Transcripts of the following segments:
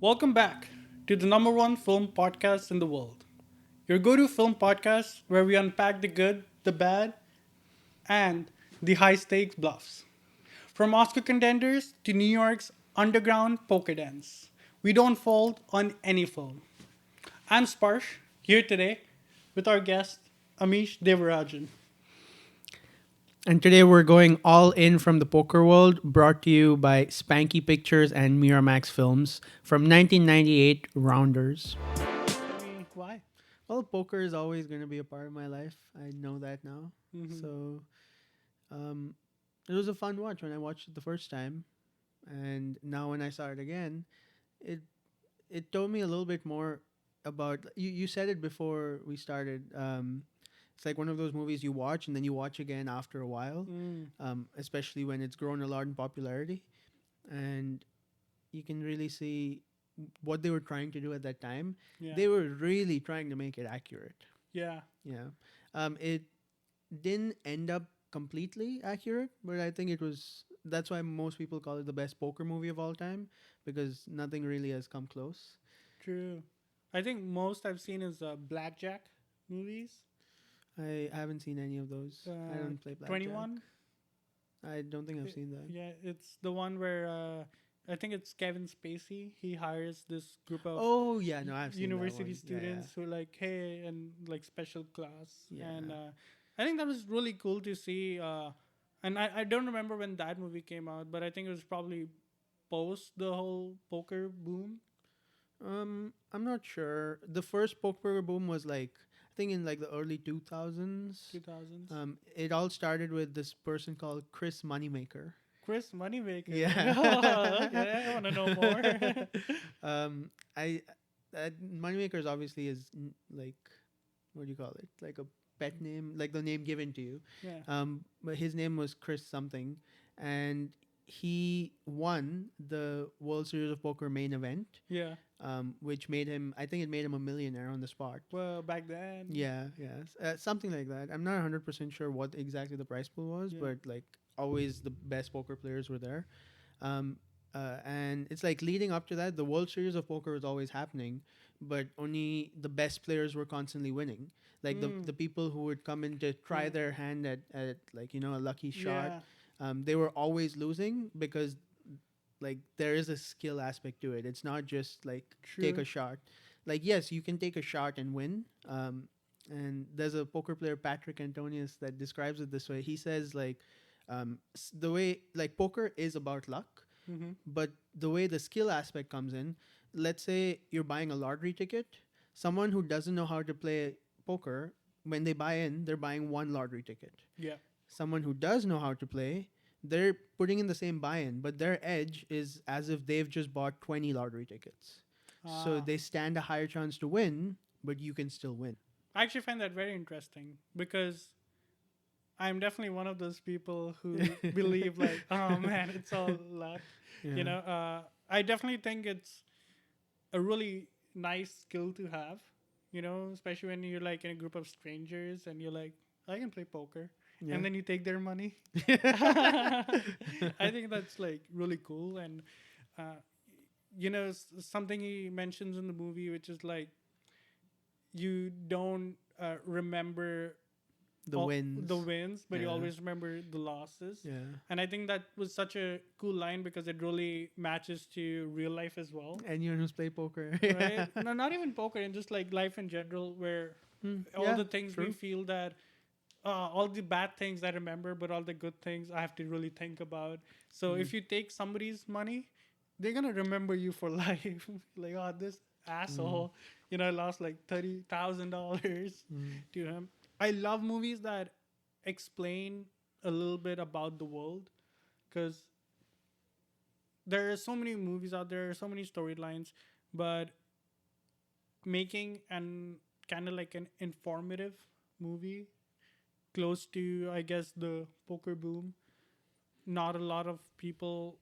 Welcome back to the number one film podcast in the world. Your go to film podcast where we unpack the good, the bad, and the high stakes bluffs. From Oscar contenders to New York's underground poker dance, we don't fold on any film. I'm Sparsh, here today with our guest, Amish Devarajan. And today we're going all in from the poker world, brought to you by Spanky Pictures and Miramax Films from 1998 Rounders. Why? Well, poker is always going to be a part of my life. I know that now. So um, it was a fun watch when I watched it the first time. And now when I saw it again, it it told me a little bit more about you said it before we started. It's like one of those movies you watch and then you watch again after a while, especially when it's grown a lot in popularity, and you can really see what they were trying to do at that time. Yeah. They were really trying to make it accurate. Yeah. Yeah, it didn't end up completely accurate, but I think it was. That's why most people call it the best poker movie of all time because nothing really has come close. True. I think most I've seen is blackjack movies. I haven't seen any of those. I don't play blackjack. 21. I don't think I've seen that. Yeah, it's the one where I think it's Kevin Spacey. He hires this group of Oh yeah, no, I've seen university that one. students who are like, hey, and like special class. Yeah. And I think that was really cool to see. And I don't remember when that movie came out, but I think it was probably post the whole poker boom. I'm not sure. The first poker boom was like I think in like the early 2000s. 2000s. It all started with this person called Chris Moneymaker. Chris Moneymaker. Yeah. Oh, okay, I want to know more. I Moneymakers obviously is like what do you call it? Like a pet name, like the name given to you. Yeah. But his name was Chris something, and he won the World Series of Poker main event, Yeah. which made him. I think it made him a millionaire on the spot. Well, back then. Yeah, something like that. I'm not 100% sure what exactly the prize pool was, Yeah. but like always the best poker players were there. Um, and it's like leading up to that, the World Series of Poker was always happening, but only the best players were constantly winning. Like the people who would come in to try Yeah. their hand at like a lucky shot, Yeah. they were always losing because like there is a skill aspect to it. It's not just like take True. a shot. Like yes, you can take a shot and win. And there's a poker player Patrick Antonius that describes it this way. He says like the way like poker is about luck, Mm-hmm. but the way the skill aspect comes in, let's say you're buying a lottery ticket, someone who doesn't know how to play poker, when they buy in, they're buying one lottery ticket. Yeah. Someone who does know how to play, they're putting in the same buy-in, but their edge is as if they've just bought 20 lottery tickets. So Ah. they stand a higher chance to win, but you can still win. I actually find that very interesting because I'm definitely one of those people who believe like, oh man, it's all luck. You know, I definitely think it's a really nice skill to have. You know, especially when you're like in a group of strangers and you're like, I can play poker, Yeah. and then you take their money. I think that's like really cool, and uh, something he mentions in the movie, which is like you don't remember The wins. the wins, but you Yeah. always remember the losses. Yeah. And I think that was such a cool line because it really matches to real life as well. Anyone who's played poker. Right? No, not even poker, and just like life in general, where all Yeah, the things we true. feel that all the bad things I remember, but all the good things I have to really think about. So if you take somebody's money, they're gonna remember you for life. Like, oh, this asshole, I lost like $30,000 to him. I love movies that explain a little bit about the world because there are so many movies out there, so many storylines, but making an kind of like an informative movie close to, I guess, the poker boom. Not a lot of people.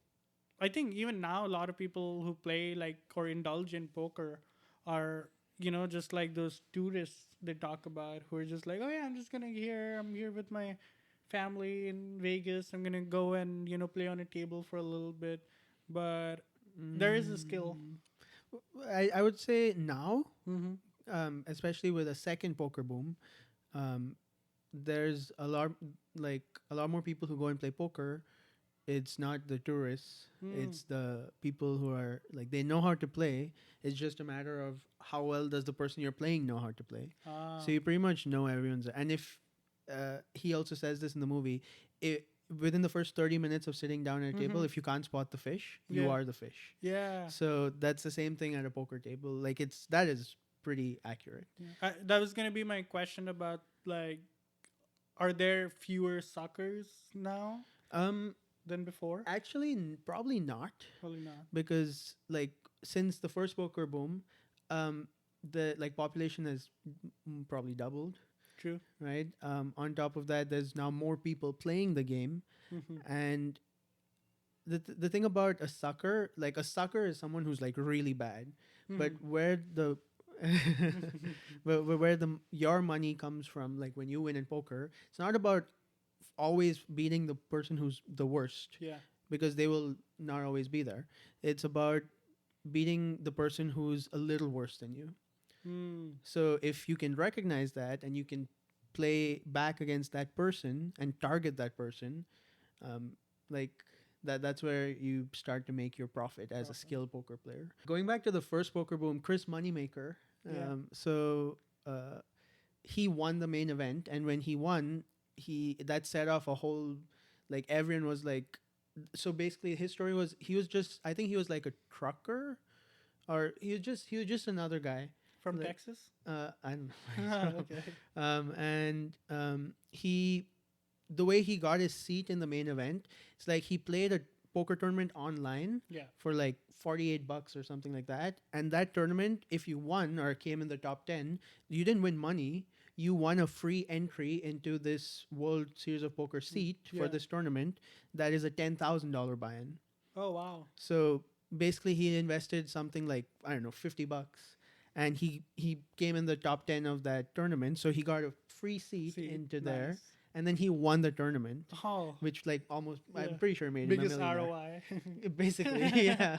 I think even now, a lot of people who play like or indulge in poker are just like those tourists they talk about who are just like, oh yeah, I'm here with my family in Vegas. I'm gonna go and play on a table for a little bit, but there is a skill. I would say now, Mm-hmm. especially with a second poker boom, um, there's a lot more people who go and play poker. It's not the tourists, Mm. it's the people who are like they know how to play. It's just a matter of how well does the person you're playing know how to play. So Ah. you pretty much know everyone's. And if he also says this in the movie, it, within the first 30 minutes of sitting down at a table, Mm-hmm. if you can't spot the fish, you Yeah. are the fish. Yeah. So that's the same thing at a poker table. Like that is pretty accurate. Yeah. That was gonna be my question about like, are there fewer suckers now Um, than before? Actually, probably not, Probably not. because like since the first poker boom, um, the like population has probably doubled, True. right? On top of that, there's now more people playing the game, Mm-hmm. and the thing about a sucker, like a sucker is someone who's like really bad, but Mm-hmm. where the where the your money comes from, like when you win in poker, it's not about always beating the person who's the worst, Yeah. because they will not always be there. It's about beating the person who's a little worse than you. Mm. So if you can recognize that and you can play back against that person and target that person, um, like that's where you start to make your profit as a Profit. skilled poker player. Going back to the first poker boom, Chris Moneymaker. Yeah. So he won the main event, and when he won, he that set off a whole, like everyone was like, so basically his story was he was just, I think he was like a trucker, or he was just another guy. From Like, Texas. I don't Ah, know. okay. He the way he got his seat in the main event, it's like he played a poker tournament online Yeah. for like $48 or something like that. And that tournament, if you won or came in the top 10, you didn't win money. You won a free entry into this World Series of Poker seat for Yeah. this tournament. That is a $10,000 buy-in. Oh wow. So basically, he invested something like, I don't know, $50, and he came in the top 10 of that tournament. So he got a free seat See, into there, nice. and then he won the tournament, Oh. which like almost, Yeah. I'm pretty sure made him a Biggest millionaire. ROI. Basically, yeah.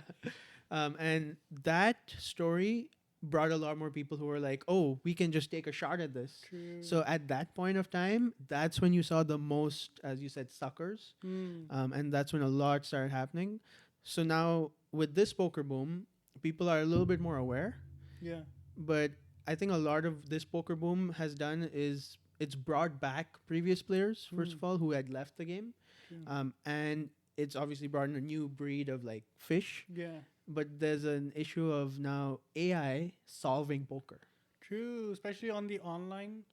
And that story brought a lot more people who were like, oh, we can just take a shot at this. True. So at that point of time, that's when you saw the most, as you said, suckers. Mm. And that's when a lot started happening. So now with this poker boom, people are a little bit more aware. Yeah. But I think a lot of this poker boom has done is it's brought back previous players, first of all, who had left the game. True. And it's obviously brought in a new breed of like fish. Yeah. But there's an issue of now AI solving poker. True. Especially on the online.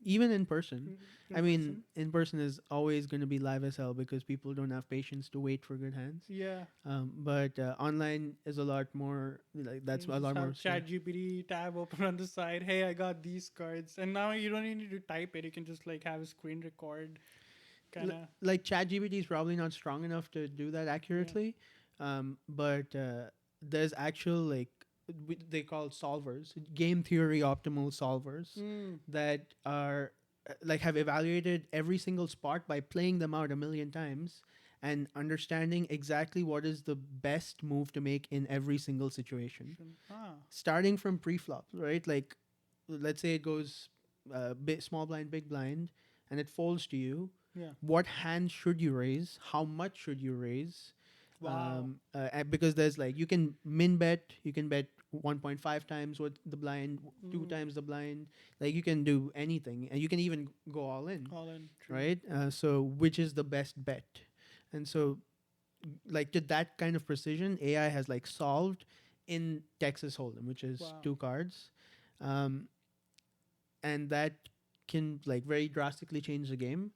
Even in person. In I mean, person. in person is always going to be live as hell because people don't have patience to wait for good hands. Yeah. But online is a lot more, like that's You a lot just more. have Chat GPT tab open on the side. Hey, I got these cards, and now you don't even need to type it. You can just like have a screen record, kind of. Like ChatGPT is probably not strong enough to do that accurately, but there's actual like they call solvers, game theory optimal solvers that are like have evaluated every single spot by playing them out a million times and understanding exactly what is the best move to make in every single situation, Ah. starting from pre-flop, right? Like let's say it goes small blind, big blind, and it folds to you. Yeah. What hand should you raise? How much should you raise? Wow. Because there's like you can min bet, you can bet 1.5 times what the blind, two times the blind. Like you can do anything, and you can even go all in, All in. True. right? So which is the best bet? And so, like to that kind of precision, AI has like solved in Texas Hold'em, which is Wow. 2 cards, and that can like very drastically change the game.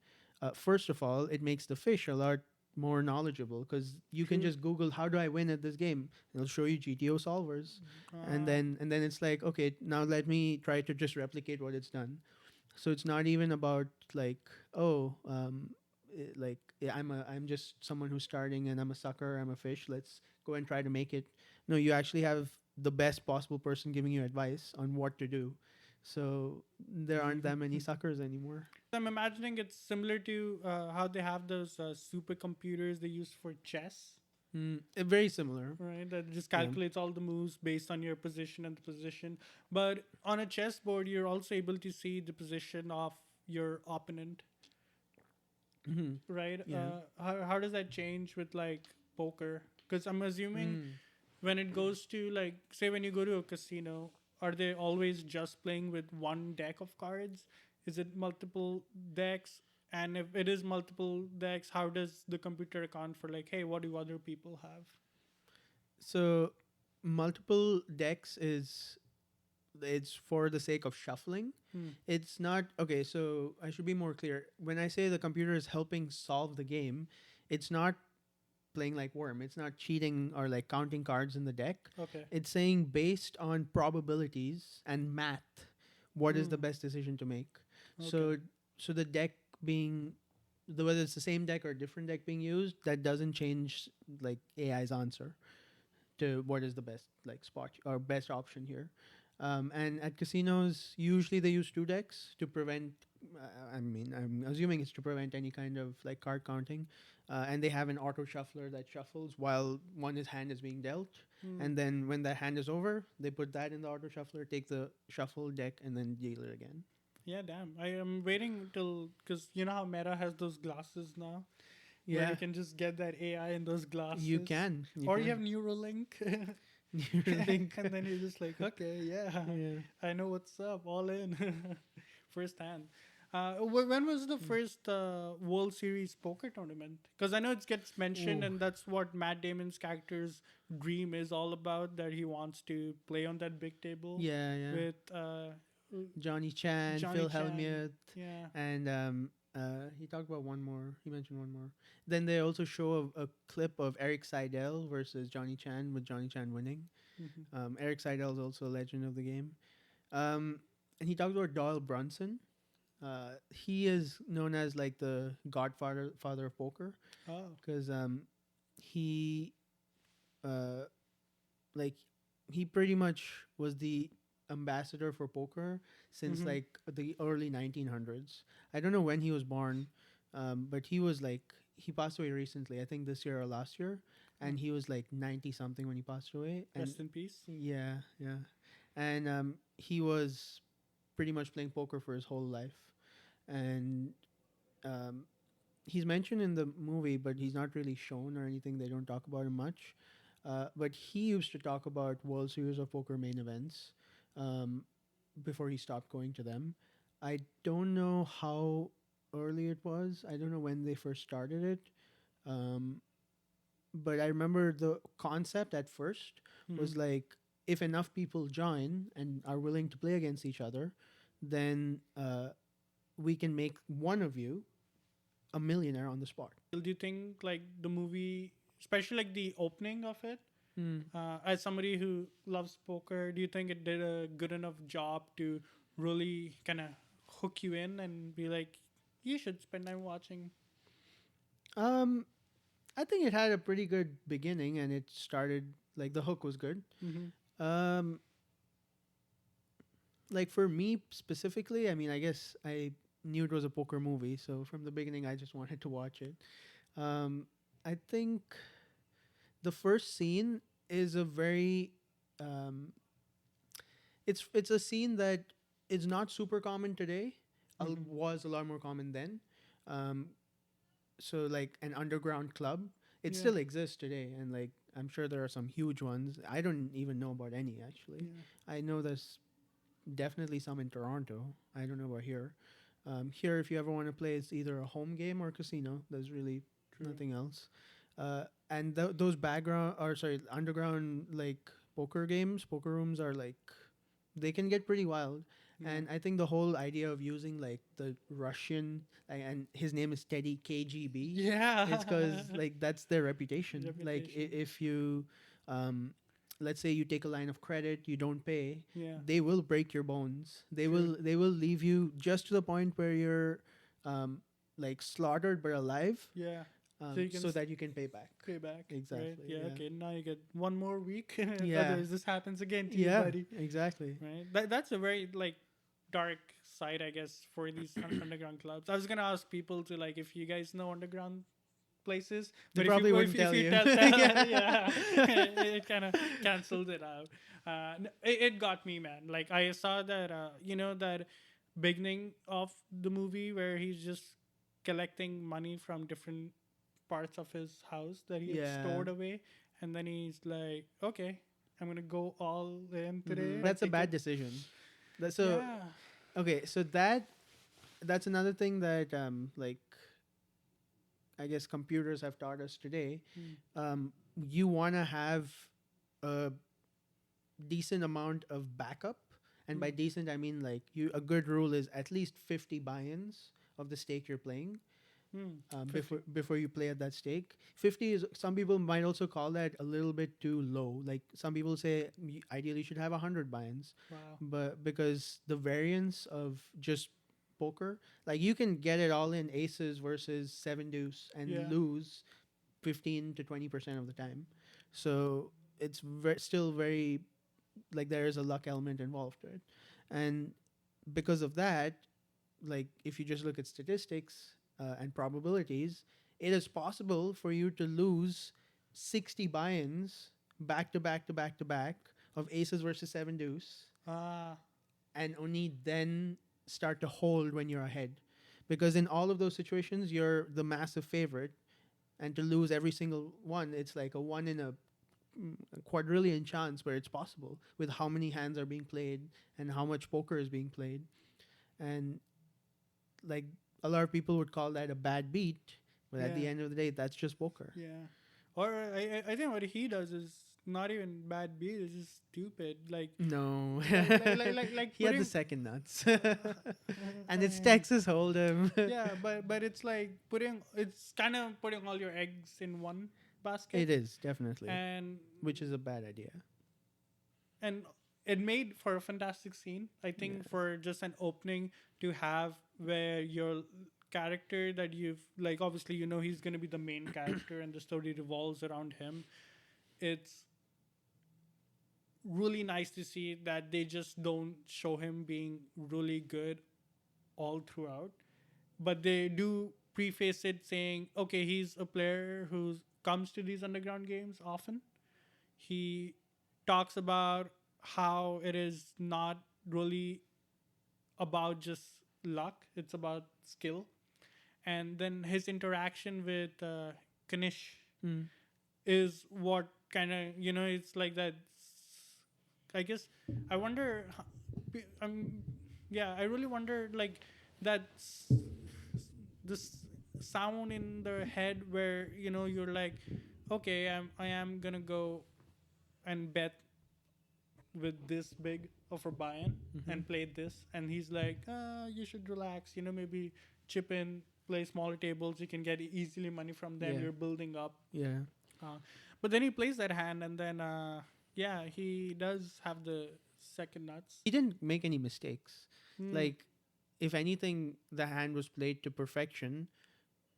First of all, it makes the fish a lot more knowledgeable because you can True. just Google how do I win at this game. It'll show you GTO solvers, and then it's like, okay, now let me try to just replicate what it's done. So it's not even about like, oh, like I'm just someone who's starting and I'm a sucker, I'm a fish. Let's go and try to make it. No, you actually have the best possible person giving you advice on what to do. So there aren't that many suckers anymore. I'm imagining it's similar to how they have those supercomputers they use for chess. Very similar. right? That just Yeah. calculates all the moves based on your position and the position. But on a chessboard, you're also able to see the position of your opponent, Hmm. right? Yeah. How does that change with like poker? Because I'm assuming Mm. when it goes to like, say, when you go to a casino, are they always just playing with one deck of cards? Is it multiple decks? And if it is multiple decks, how does the computer account for like, hey, what do other people have? So multiple decks is it's for the sake of shuffling. Hmm. It's not okay. So I should be more clear. When I say the computer is helping solve the game, it's not playing like worm. It's not cheating or like counting cards in the deck. Okay. It's saying based on probabilities and math, what is the Hmm. best decision to make. Okay. So so the deck being whether it's the same deck or different deck being used, that doesn't change like AI's answer to what is the best like spot or best option here. And at casinos, usually they use two decks to prevent. I mean, I'm assuming it's to prevent any kind of like card counting, and they have an auto shuffler that shuffles while hand is being dealt, Hmm. and then when that hand is over, they put that in the auto shuffler, take the shuffle deck, and then deal it again. Yeah, damn. I am waiting till, because you know how Meta has those glasses now, where you Yeah, can just get that AI in those you glasses, can. You or you have can. Neuralink, Neuralink. and then you're just like, okay, yeah, Yeah. I know what's up, all in, firsthand. When was the first World Series poker tournament? Because I know it gets mentioned, Ooh. and that's what Matt Damon's character's dream is all about. That he wants to play on that big table Yeah, yeah. with Johnny Chan, Johnny Phil Chan. Hellmuth, Yeah. and he talked about one more. He mentioned one more. Then they also show a clip of Eric Seidel versus Johnny Chan with Johnny Chan winning. Hmm. Eric Seidel is also a legend of the game. Um, and he talked about Doyle Brunson. He is known as like the father of poker Oh. because he uh, like he pretty much was the ambassador for poker since Hmm. like the early 1900s. I don't know when he was born, but he was like he passed away recently. I think this year or last year, Oh. and he was like 90 something when he passed away. And Rest in peace. yeah, yeah, and he was pretty much playing poker for his whole life, and um, he's mentioned in the movie, but he's not really shown or anything. They don't talk about him much. But he used to talk about World Series of Poker main events um, before he stopped going to them. I don't know how early it was. I don't know when they first started it. Um, but I remember the concept at first Hmm. was like if enough people join and are willing to play against each other, then we can make one of you a millionaire on the spot. Do you think like the movie, especially like the opening of it, Hmm. as somebody who loves poker, do you think it did a good enough job to really kind of hook you in and be like, you should spend time watching? Um, I think it had a pretty good beginning, and it started like the hook was good. Mm-hmm. Um, like for me specifically, I mean, I guess I knew it was a poker movie, so from the beginning, I just wanted to watch it. Um, I think the first scene is a very, um, it's a scene that is not super common today. Mm-hmm. Was a lot more common then. Um, so like an underground club, it Yeah. still exists today, and like I'm sure there are some huge ones. I don't even know about any actually. Yeah. I know there's definitely some in Toronto. I don't know about here. Here, if you ever want to play, it's either a home game or a casino. There's really True. nothing else. And those background or sorry underground like poker games, poker rooms are like they can get pretty wild. Yeah. And I think the whole idea of using like the Russian and his name is Teddy KGB, Yeah. it's because like that's their reputation. Like Reputation. if you, um, let's say you take a line of credit, you don't pay, Yeah. they will break your bones. True. They will leave you just to the point where you're, like slaughtered but alive, Yeah. So you can so that you can pay back. pay back, right? Exactly. Yeah. Yeah. Okay. Now you get one more week. Yeah. Otherwise, this happens again to you, Yeah. buddy. Exactly. Right. That's a very like dark side, I guess, for these underground clubs. I was gonna ask people to like if you guys know underground places. They But probably wouldn't if tell you you. tell, Yeah. yeah, it kind of cancels it out. It got me, man. Like I saw that, that beginning of the movie where he's just collecting money from different parts of his house that he had Yeah. stored away, and then he's like, okay, I'm gonna go all in today and That's a take bad it. decision. So Yeah. okay, so that's another thing that like I guess computers have taught us today. Mm. You want to have a decent amount of backup, and by Mm. decent I mean like you. A good rule is at least 50 buy-ins of the stake you're playing Mm. 50. before you play at that stake. 50 is, some people might also call that a little bit too low. Like some people say ideally you should have 100 buy-ins, Wow. but because the variance of just poker, like you can get it all in aces versus seven deuce and Yeah. lose 15 to 20% of the time. So it's still very, like there is a luck element involved to it. And because of that, like if you just look at statistics and probabilities, it is possible for you to lose 60 buy-ins back to back to back to back of aces versus seven deuce, Ah. and only then start to hold when you're ahead. Because in all of those situations, you're the massive favorite, and to lose every single one, it's like a one in a quadrillion chance where it's possible with how many hands are being played and how much poker is being played. And like a lot of people would call that a bad beat, but at the Yeah. end of the day, that's just poker. Yeah. Or I think what he does is not even bad beat. It's just stupid. Like No, like he had the putting. second nuts, and it's Texas Hold'em. Yeah, but it's like putting. It's kind of putting all your eggs in one basket, It is definitely, and which is a bad idea. and it made for a fantastic scene. I think Yeah. for just an opening to have where your character that you've like obviously he's going to be the main character and the story revolves around him. It's really nice to see that they just don't show him being really good all throughout, but they do preface it saying, okay, he's a player who comes to these underground games often. He talks about how it is not really about just luck, it's about skill. And then his interaction with Kanish Mm. is what kind of, it's like that. I guess I wonder, yeah, I really wonder, like, that's this sound in the head where, you're like, okay, I am gonna go and bet with this big of a buy-in Mm-hmm. and play this, and he's like, you should relax, maybe chip in, play smaller tables, you can get easily money from them, Yeah. you're building up. Yeah. But then he plays that hand, and then yeah, he does have the second nuts. He didn't make any mistakes. Hmm. Like, if anything, the hand was played to perfection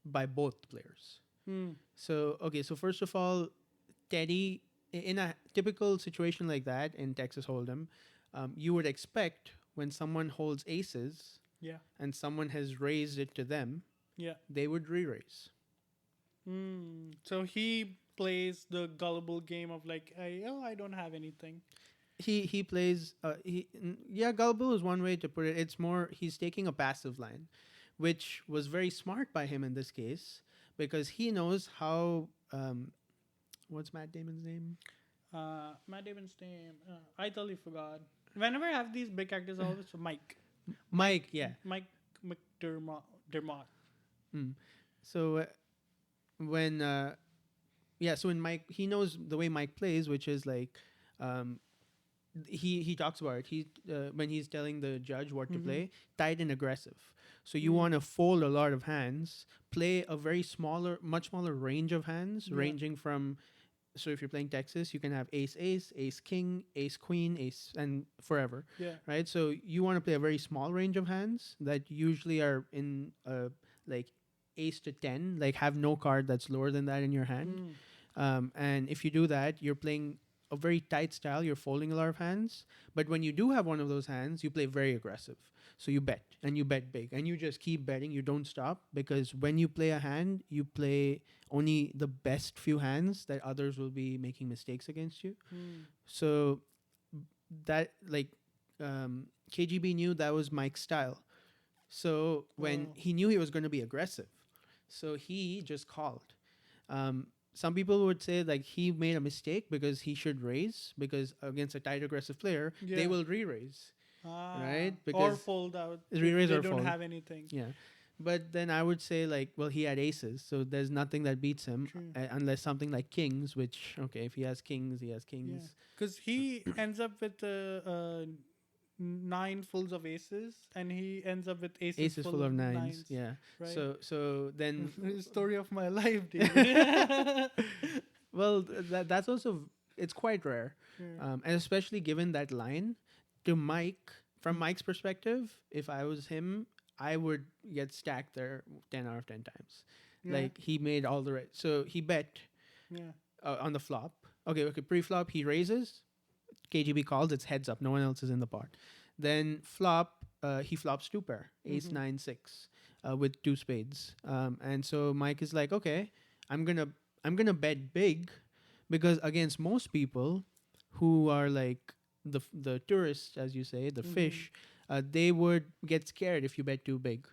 by both players. Hmm. So, okay, so first of all, Teddy, in a typical situation like that in Texas Hold'em, you would expect when someone holds aces Yeah. and someone has raised it to them, Yeah. they would re-raise. So he plays the gullible game of like, I don't have anything. He plays yeah, gullible is one way to put it. It's more he's taking a passive line, which was very smart by him in this case because he knows how what's Matt Damon's name? Matt Damon's name, I totally forgot. Whenever I have these big actors, I always Mike. Mike, yeah. Mike McDermott. Dermott. Mm. So when yeah, so when Mike, he knows the way Mike plays, which is like um, he talks about it. He when he's telling the judge what to play, tight and aggressive. So you want to fold a lot of hands, play a very much smaller range of hands, ranging from. So if you're playing Texas, you can have ace ace, ace king, ace queen, ace, and forever. Yeah. Right. So you want to play a very small range of hands that usually are in like ace to 10, like have no card that's lower than that in your hand. And if you do that, you're playing a very tight style. You're folding a lot of hands, but when you do have one of those hands, you play very aggressive. So you bet, and you bet big, and you just keep betting. You don't stop, because when you play a hand, you play only the best few hands that others will be making mistakes against you. So that, like, KGB knew that was Mike's style. So when he knew he was going to be aggressive, so he just called. Some people would say like he made a mistake because he should raise, because against a tight aggressive player they will re-raise, right? Or Because fold out. re-raise They or don't fold. have anything. Yeah. But then I would say, like, well, he had aces, so there's nothing that beats him, unless something like kings, which, okay, if he has kings, he has kings. Because he ends up with 9 fulls of aces, and he ends up with aces Full of nines. Yeah. Right. So then, Story of my life, dude. well, that's also, it's quite rare, and especially given that line to Mike. From Mike's perspective, if I was him, I would get stacked there 10 out of 10 times. Like, he made all the right. So he bet on the flop. Okay, pre-flop, he raises. KGB calls, it's heads up. No one else is in the pot. Then flop, he flops 2 pair, ace, 9, 6, with 2 spades. And so Mike is like, okay, I'm gonna bet big, because against most people who are like the tourists, as you say, the fish, they would get scared if you bet too big.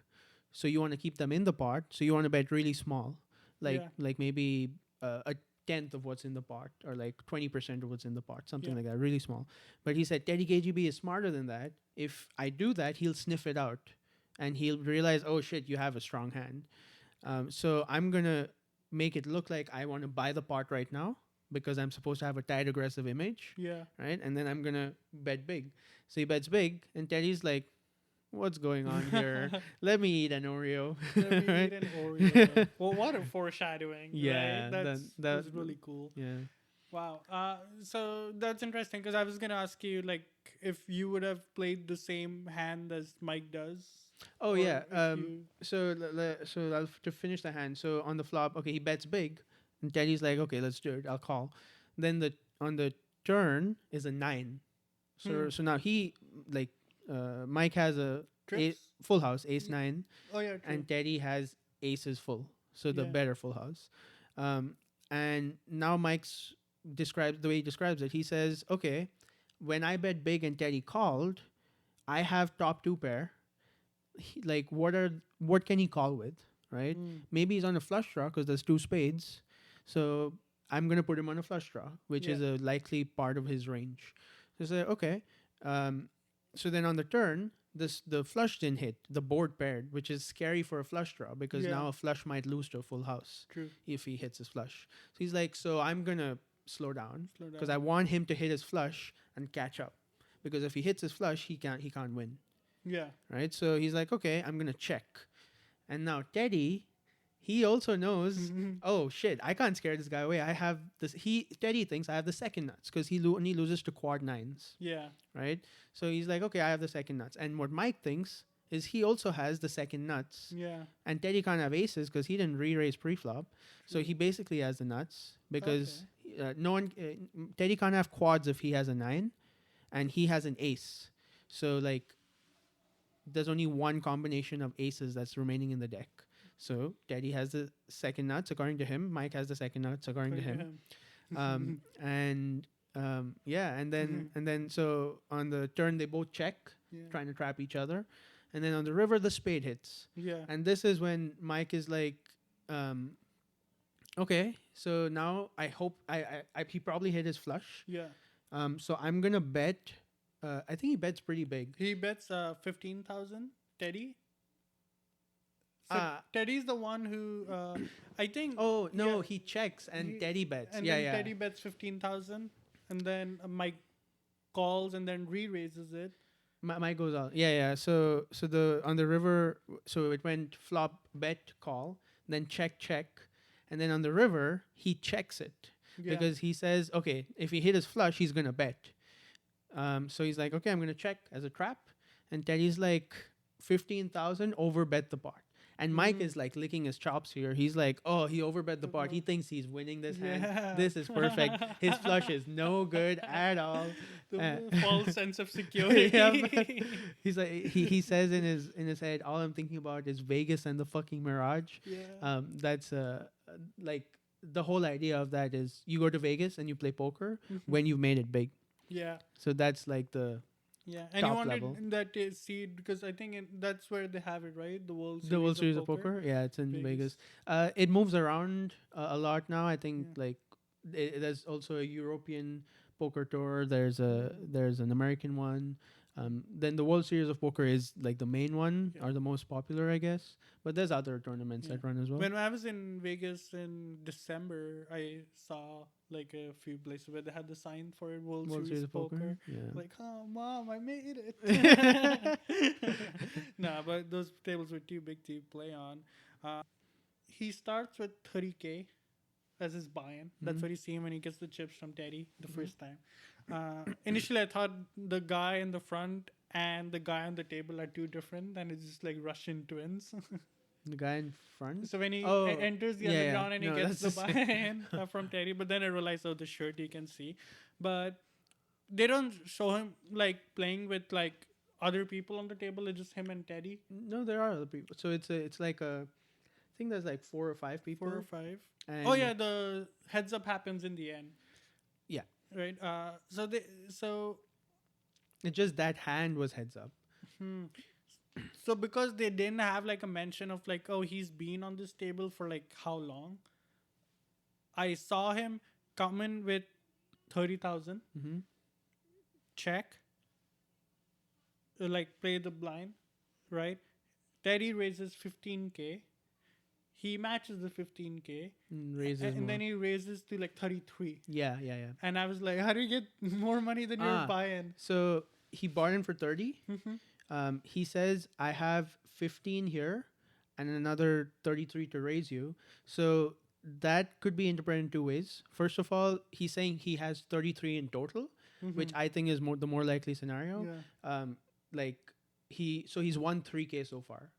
So you want to keep them in the pot. So you want to bet really small, like maybe a tenth of what's in the pot, or like 20% of what's in the pot, something like that, really small. But he said Teddy KGB is smarter than that. If I do that, he'll sniff it out, and he'll realize, oh shit, you have a strong hand. So I'm gonna make it look like I want to buy the pot right now, because I'm supposed to have a tight aggressive image. Right? And then I'm gonna bet big. So he bets big, and Teddy's like, what's going on here? Let me eat an Oreo. Let me eat an Oreo. Well, what a foreshadowing. Yeah, right? That's really cool. Yeah. Wow. So that's interesting, because I was gonna ask you, like, if you would have played the same hand as Mike does. Oh yeah. So to finish the hand. So on the flop, okay, he bets big, and Teddy's like, okay, let's do it. I'll call. Then on the turn is a 9. So now he, like, Mike has a full house, ace 9. Oh yeah. True. And Teddy has aces full, so the better full house. And now Mike's the way he describes it. He says, okay, when I bet big and Teddy called, I have top 2 pair. Like, what can he call with, right? Maybe he's on a flush draw because there's 2 spades. So I'm gonna put him on a flush draw, which is a likely part of his range. So say, okay. So then on the turn, the flush didn't hit. The board paired, which is scary for a flush draw, because now a flush might lose to a full house. True. If he hits his flush. So he's like, so I'm gonna slow down, because I want him to hit his flush and catch up. Because if he hits his flush, he can't win. Yeah. Right? So he's like, okay, I'm gonna check. And now Teddy, he also knows, oh shit, I can't scare this guy away. I have this. Teddy thinks I have the second nuts, because he only loses to quad 9s. Yeah. Right? So he's like, okay, I have the second nuts. And what Mike thinks is he also has the second nuts. Yeah. And Teddy can't have aces because he didn't re-raise pre-flop. So he basically has the nuts, because Teddy can't have quads if he has a 9, and he has an ace. So, like, there's only one combination of aces that's remaining in the deck. So Teddy has the second nuts according to him. Mike has the second nuts according to him. And then so on the turn they both check, trying to trap each other, and then on the river the spade hits. Yeah. And this is when Mike is like, okay, so now I hope he probably hit his flush. Yeah. So I'm gonna bet. I think he bets pretty big. He bets 15,000. Teddy. So Teddy's the one who I think. Oh no, he checks and Teddy bets. And then Teddy bets 15,000, and then Mike calls and then re-raises it. Mike goes out. Yeah. So on the river, so it went flop, bet, call, then check, and then on the river he checks it because he says, okay, if he hit his flush, he's gonna bet. So he's like, okay, I'm gonna check as a trap, and Teddy's like 15,000 over bet the pot. And Mike is like licking his chops here. He's like, oh, he overbet the pot. He thinks he's winning this hand. Yeah. This is perfect. His flush is no good at all. The false sense of Yeah, man. security. He's like he says in his head, all I'm thinking about is Vegas and the fucking Mirage. Yeah. That's like the whole idea of that is you go to Vegas and you play poker when you've made it big. Yeah. So that's like the Yeah, and you top wanted level. that seed because I think that's where they have it, right? The World Series, The World Series of Poker. Yeah, it's in Vegas. It moves around a lot now. I think like there's also a European poker tour. There's an American one. Then the World Series of Poker is like the main one or the most popular, I guess. But there's other tournaments that run as well. When I was in Vegas in December, I saw like a few places where they had the sign for World Series of Poker. Yeah. Like, oh, mom, I made it. No, but those tables were too big to play on. He starts with 30K as his buy-in. That's what you see when he gets the chips from Teddy the first time. Initially, I thought the guy in the front and the guy on the table are two different, and it's just like Russian twins. The guy in front. So when he Oh, enters the underground and he gets the buy-in from Terry, but then I realized, oh, the shirt you can see. But they don't show him like playing with like other people on the table. It's just him and Teddy. No, there are other people. So it's like I think there's like 4 or 5 people. 4 or 5. And Oh yeah, the heads up happens in the end. Yeah. Right. So it's just that hand was heads up. So because they didn't have like a mention of like, oh, he's been on this table for like how long, I saw him come in with 30,000, check, like play the blind, right? Teddy raises 15K. He matches the 15K. And then he raises to like 33. Yeah. And I was like, how do you get more money than your buy-in? So he bought in for 30. He says, I have 15 here and another 33 to raise you. So that could be interpreted in 2 ways. First of all, he's saying he has 33 in total, which I think is the more likely scenario. Yeah. He's won 3K so far.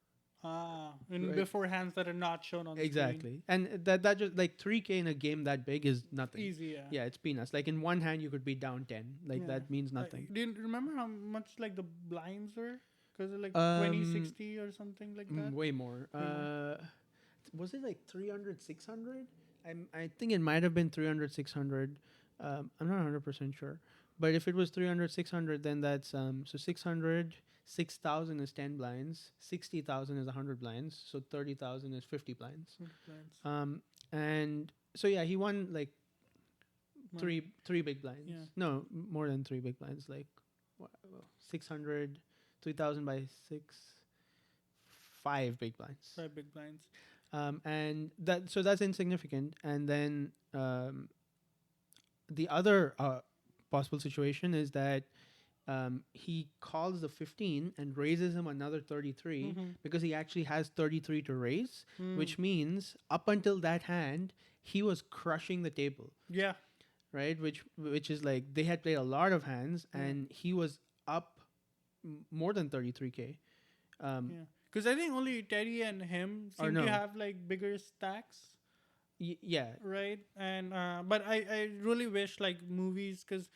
And before hands that are not shown on the screen. And that just like 3K in a game that big is nothing. Easy, yeah, it's peanuts. Like in one hand you could be down 10. Like that means nothing. Do you remember how much like the blinds were? Because they're like 20, 60 or something like that. Way more. Was it like 300, 600? I think it might have been 300, 600. I'm not 100% sure. But if it was 300, 600, then that's so 600. 6,000 is 10 blinds. 60,000 is 100 blinds. So 30,000 is 50 blinds. And so yeah, he won like three big blinds. Yeah. No, more than 3 big blinds. Like 600, 3,000 by 6, 5 big blinds. 5 big blinds. And that's insignificant. And then the other possible situation is that he calls the 15 and raises him another 33 because he actually has 33 to raise, which means up until that hand he was crushing the table. Yeah. Right, which is like they had played a lot of hands and he was up more than 33K. Because I think only Teddy and him seem to have like bigger stacks. Yeah. Right, and but I really wish like movies, because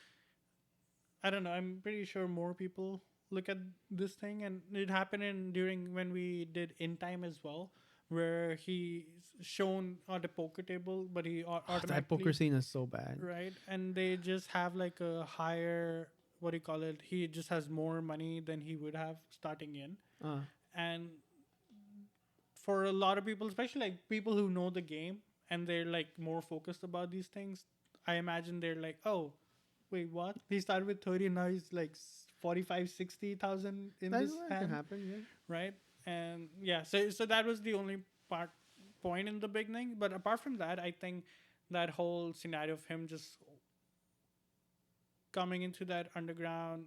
I don't know, I'm pretty sure more people look at this thing, and it happened during when we did In Time as well, where he's shown on the poker table, but he automatically... that poker scene is so bad. Right, and they just have like a higher, what do you call it, he just has more money than he would have starting in. And for a lot of people, especially like people who know the game, and they're like more focused about these things, I imagine they're like, oh, wait, what? He started with 30 and now he's like 45, 60,000 in this hand. Can happen, yeah. Right? And yeah, so that was the only point in the beginning. But apart from that, I think that whole scenario of him just coming into that underground,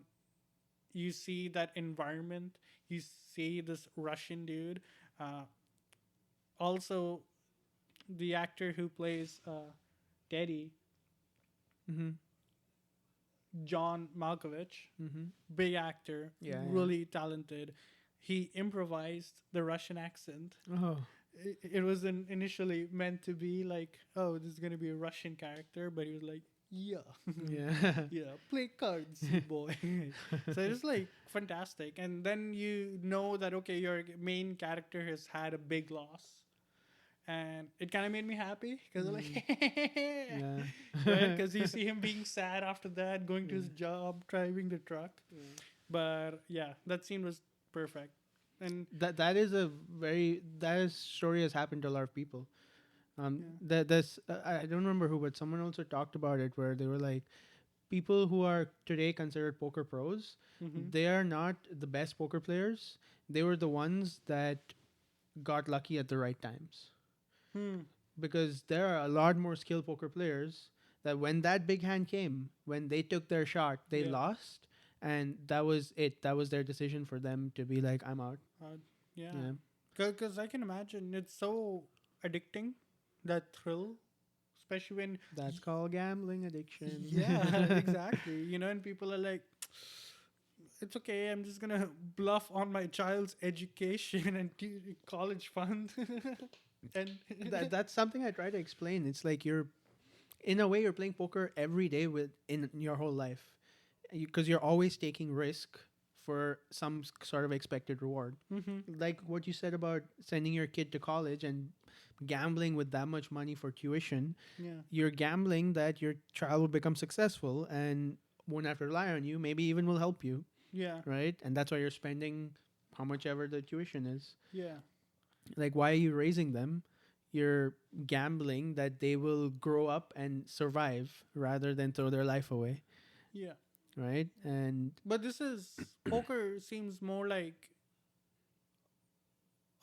you see that environment, you see this Russian dude. Also, the actor who plays Teddy, John Malkovich, big actor, really talented. he improvised the Russian accent. Oh. It wasn't initially meant to be like, oh, this is gonna be a Russian character, but he was like, yeah, Yeah. yeah, play cards, boy. So it's like fantastic, and then you know that okay, your main character has had a big loss, and it kind of made me happy because like, Yeah. right? Because you see him being sad after that, going to Yeah. his job, driving the truck. Yeah. But yeah, that scene was perfect, and That story has happened to a lot of people. yeah. There's I don't remember who, but someone also talked about it where they were like, people who are today considered poker pros, Mm-hmm. they are not the best poker players. They were the ones that got lucky at the right times, Hmm. because there are a lot more skilled poker players that when that big hand came, when they took their shot, they Yeah. lost, and that was it. That was their decision for them to be like, I'm out. Uh, yeah. Yeah, Because I can imagine it's so addicting, that thrill, especially when. that's called gambling addiction. Yeah, exactly. You know, and people are like, it's okay, I'm just gonna bluff on my child's education and college fund. And. That's something I try to explain. It's like you're, in a way, you're playing poker every day with in your whole life, because you're always taking risk for some sort of expected reward. Mm-hmm. Like what you said about sending your kid to college and gambling with that much money for tuition, Yeah. you're gambling that your child will become successful and won't have to rely on you, maybe even will help you, Yeah. right? And that's why you're spending how much ever the tuition is. Yeah. Like, why are you raising them? You're gambling that they will grow up and survive rather than throw their life away, Yeah. right? And But this is poker seems more like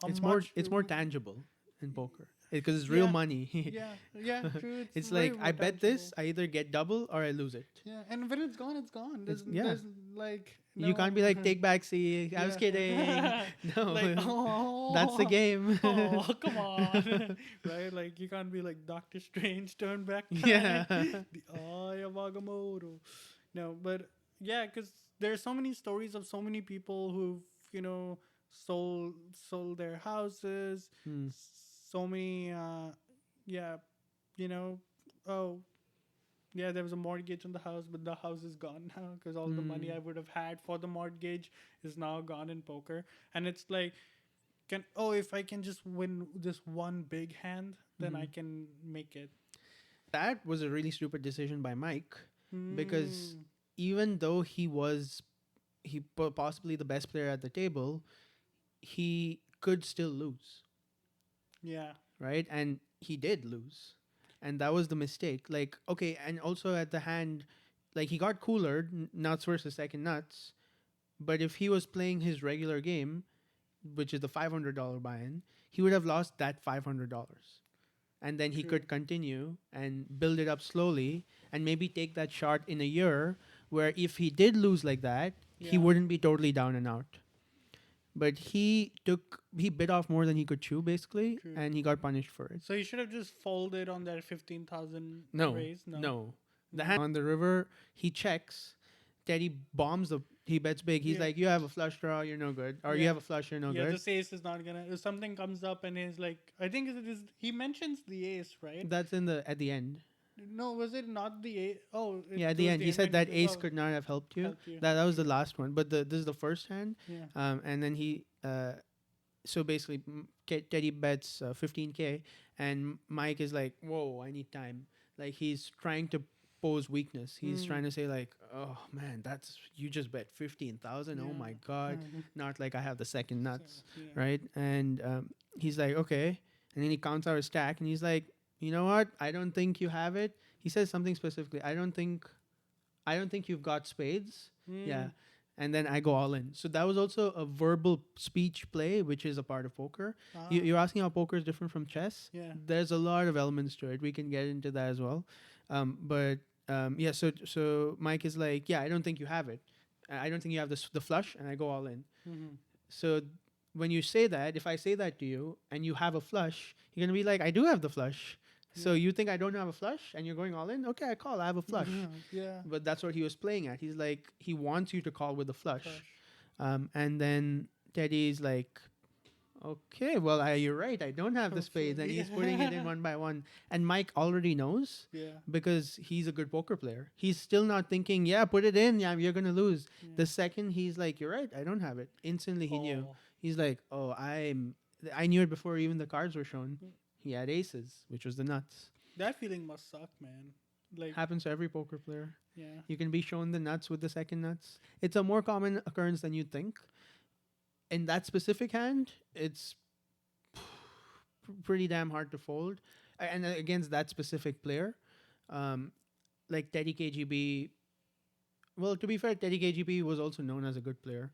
a it's more tangible in poker because it's real Yeah. money. Yeah, yeah, true. It's very like, more I bet this, tangible. I either get double or I lose it. Yeah, and when it's gone, it's gone. Yeah. There's like You can't be like, take back, see, I was Yeah. kidding. No, Like, oh, that's the game. Oh, come on, right? Like you can't be like Doctor Strange, turn back time. Yeah. The eye of Agamotto. No, but yeah, because there's so many stories of so many people who've sold their houses. Hmm. So many, yeah, you know, oh yeah, there was a mortgage on the house, but the house is gone now because all the money Mm. I would have had for the mortgage is now gone in poker. And it's like, if I can just win this one big hand, then I Mhm. can make it. That was a really stupid decision by Mike, because Mm, even though possibly the best player at the table, he could still lose, yeah, right? And he did lose. And that was the mistake. Like, okay, and also at the hand, like he got cooler, nuts versus second nuts. But if he was playing his regular game, which is the $500 buy-in, he would have lost that $500. And then he True. could continue and build it up slowly and maybe take that shot in a year where if he did lose like that, he Yeah. wouldn't be totally down and out. But he bit off more than he could chew, basically, True. and he got punished for it. So you should have just folded on that 15,000 No, raise. no. The No. hand on the river, he checks. Teddy bombs he bets big. He's Yeah. like, you have a flush draw, you're no good. Or you Yeah. have a flush, you're no Yeah, good. this ace is not gonna. If something comes up and he's like, I think it is. He mentions the ace, right? That's at the end. No, was it not the ace? Oh, Yeah, at the end. He said that ace oh, could not have helped you. helped you. That was the last one. But this is the first hand. Yeah. And then so basically, Teddy bets 15K, and Mike is like, whoa, I need time. Like, he's trying to pose weakness. He's trying to say, like, oh, man, you just bet 15,000. Oh, my God. Not like I have the second nuts, Yeah. right? And he's like, okay. And then he counts out his stack, and he's like, you know what? I don't think you have it. He says something specifically. I don't think you've got spades. Yeah. And then I go all in. So that was also a verbal speech play, which is a part of poker. You're asking how poker is different from chess. Yeah. There's a lot of elements to it. We can get into that as well. Yeah. So Mike is like, yeah, I don't think you have it. I don't think you have the flush, and I go all in. Mm-hmm. So when you say that, if I say that to you and you have a flush, you're gonna be like, I do have the flush. So you think I don't have a flush and you're going all in? Okay, I call. I have a flush. Yeah. But that's what he was playing at. He's like, he wants you to call with a flush. And then Teddy's like, okay, well, you're right. I don't have the spades, and he's putting it in one by one. And Mike already knows Yeah. because he's a good poker player. He's still not thinking, yeah, put it in. Yeah, you're gonna lose. Yeah. The second he's like, you're right. I don't have it. Instantly, he knew. Oh. He's like, oh, I knew it before even the cards were shown. Mm. He had aces, which was the nuts. That feeling must suck, man. Like, Happens to every poker player. yeah. You can be shown the nuts with the second nuts. It's a more common occurrence than you'd think. In that specific hand, it's pretty damn hard to fold. And against that specific player, like Teddy KGB. Well, to be fair, Teddy KGB was also known as a good player.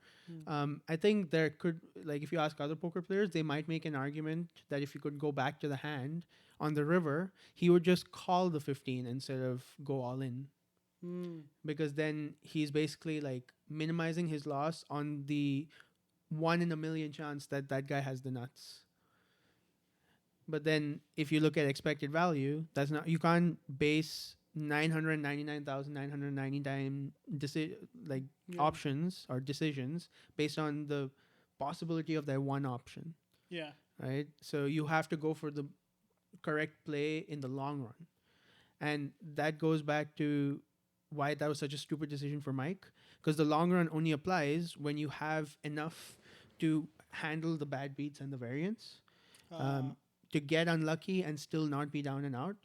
I think there could, like, if you ask other poker players, they might make an argument that if you could go back to the hand on the river, he would just call the 15 instead of go all in. Because then he's basically like minimizing his loss on the 1 in a million chance that that guy has the nuts. But then if you look at expected value, that's not, you can't base 999,999 options or decisions based on the possibility of that one option. Yeah. Right? So you have to go for the correct play in the long run. And that goes back to why that was such a stupid decision for Mike, because the long run only applies when you have enough to handle the bad beats and the variance, to get unlucky and still not be down and out.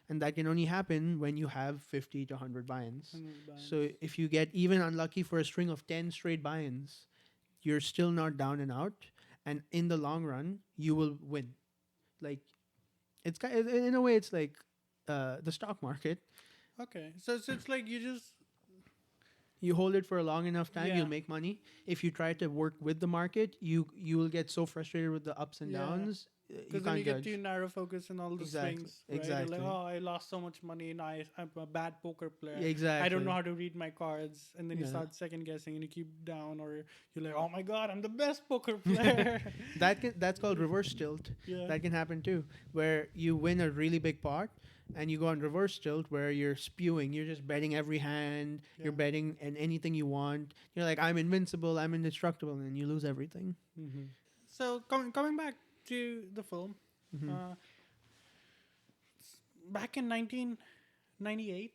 And that can only happen when you have 50 to 100 buy-ins. So if you get even unlucky for a string of 10 straight buy-ins, you're still not down and out. And in the long run, you will win. Like, it's in a way, it's like the stock market. Okay. So it's like you hold it for a long enough time, Yeah. you'll make money. If you try to work with the market, you will get so frustrated with the ups and Yeah. downs. You because then can't you judge. get too narrow focus in all the Exactly. swings. Right? You're Exactly. like, oh, I lost so much money and I'm a bad poker player. Exactly. I don't know how to read my cards. And then you Yeah. start second guessing and you keep down, or you're like, oh my God, I'm the best poker player. That's called reverse tilt. Yeah. That can happen too, where you win a really big pot and you go on reverse tilt where you're spewing. You're just betting every hand. Yeah. You're betting and anything you want. You're like, I'm invincible. I'm indestructible, and you lose everything. So coming back to the film, back in 1998,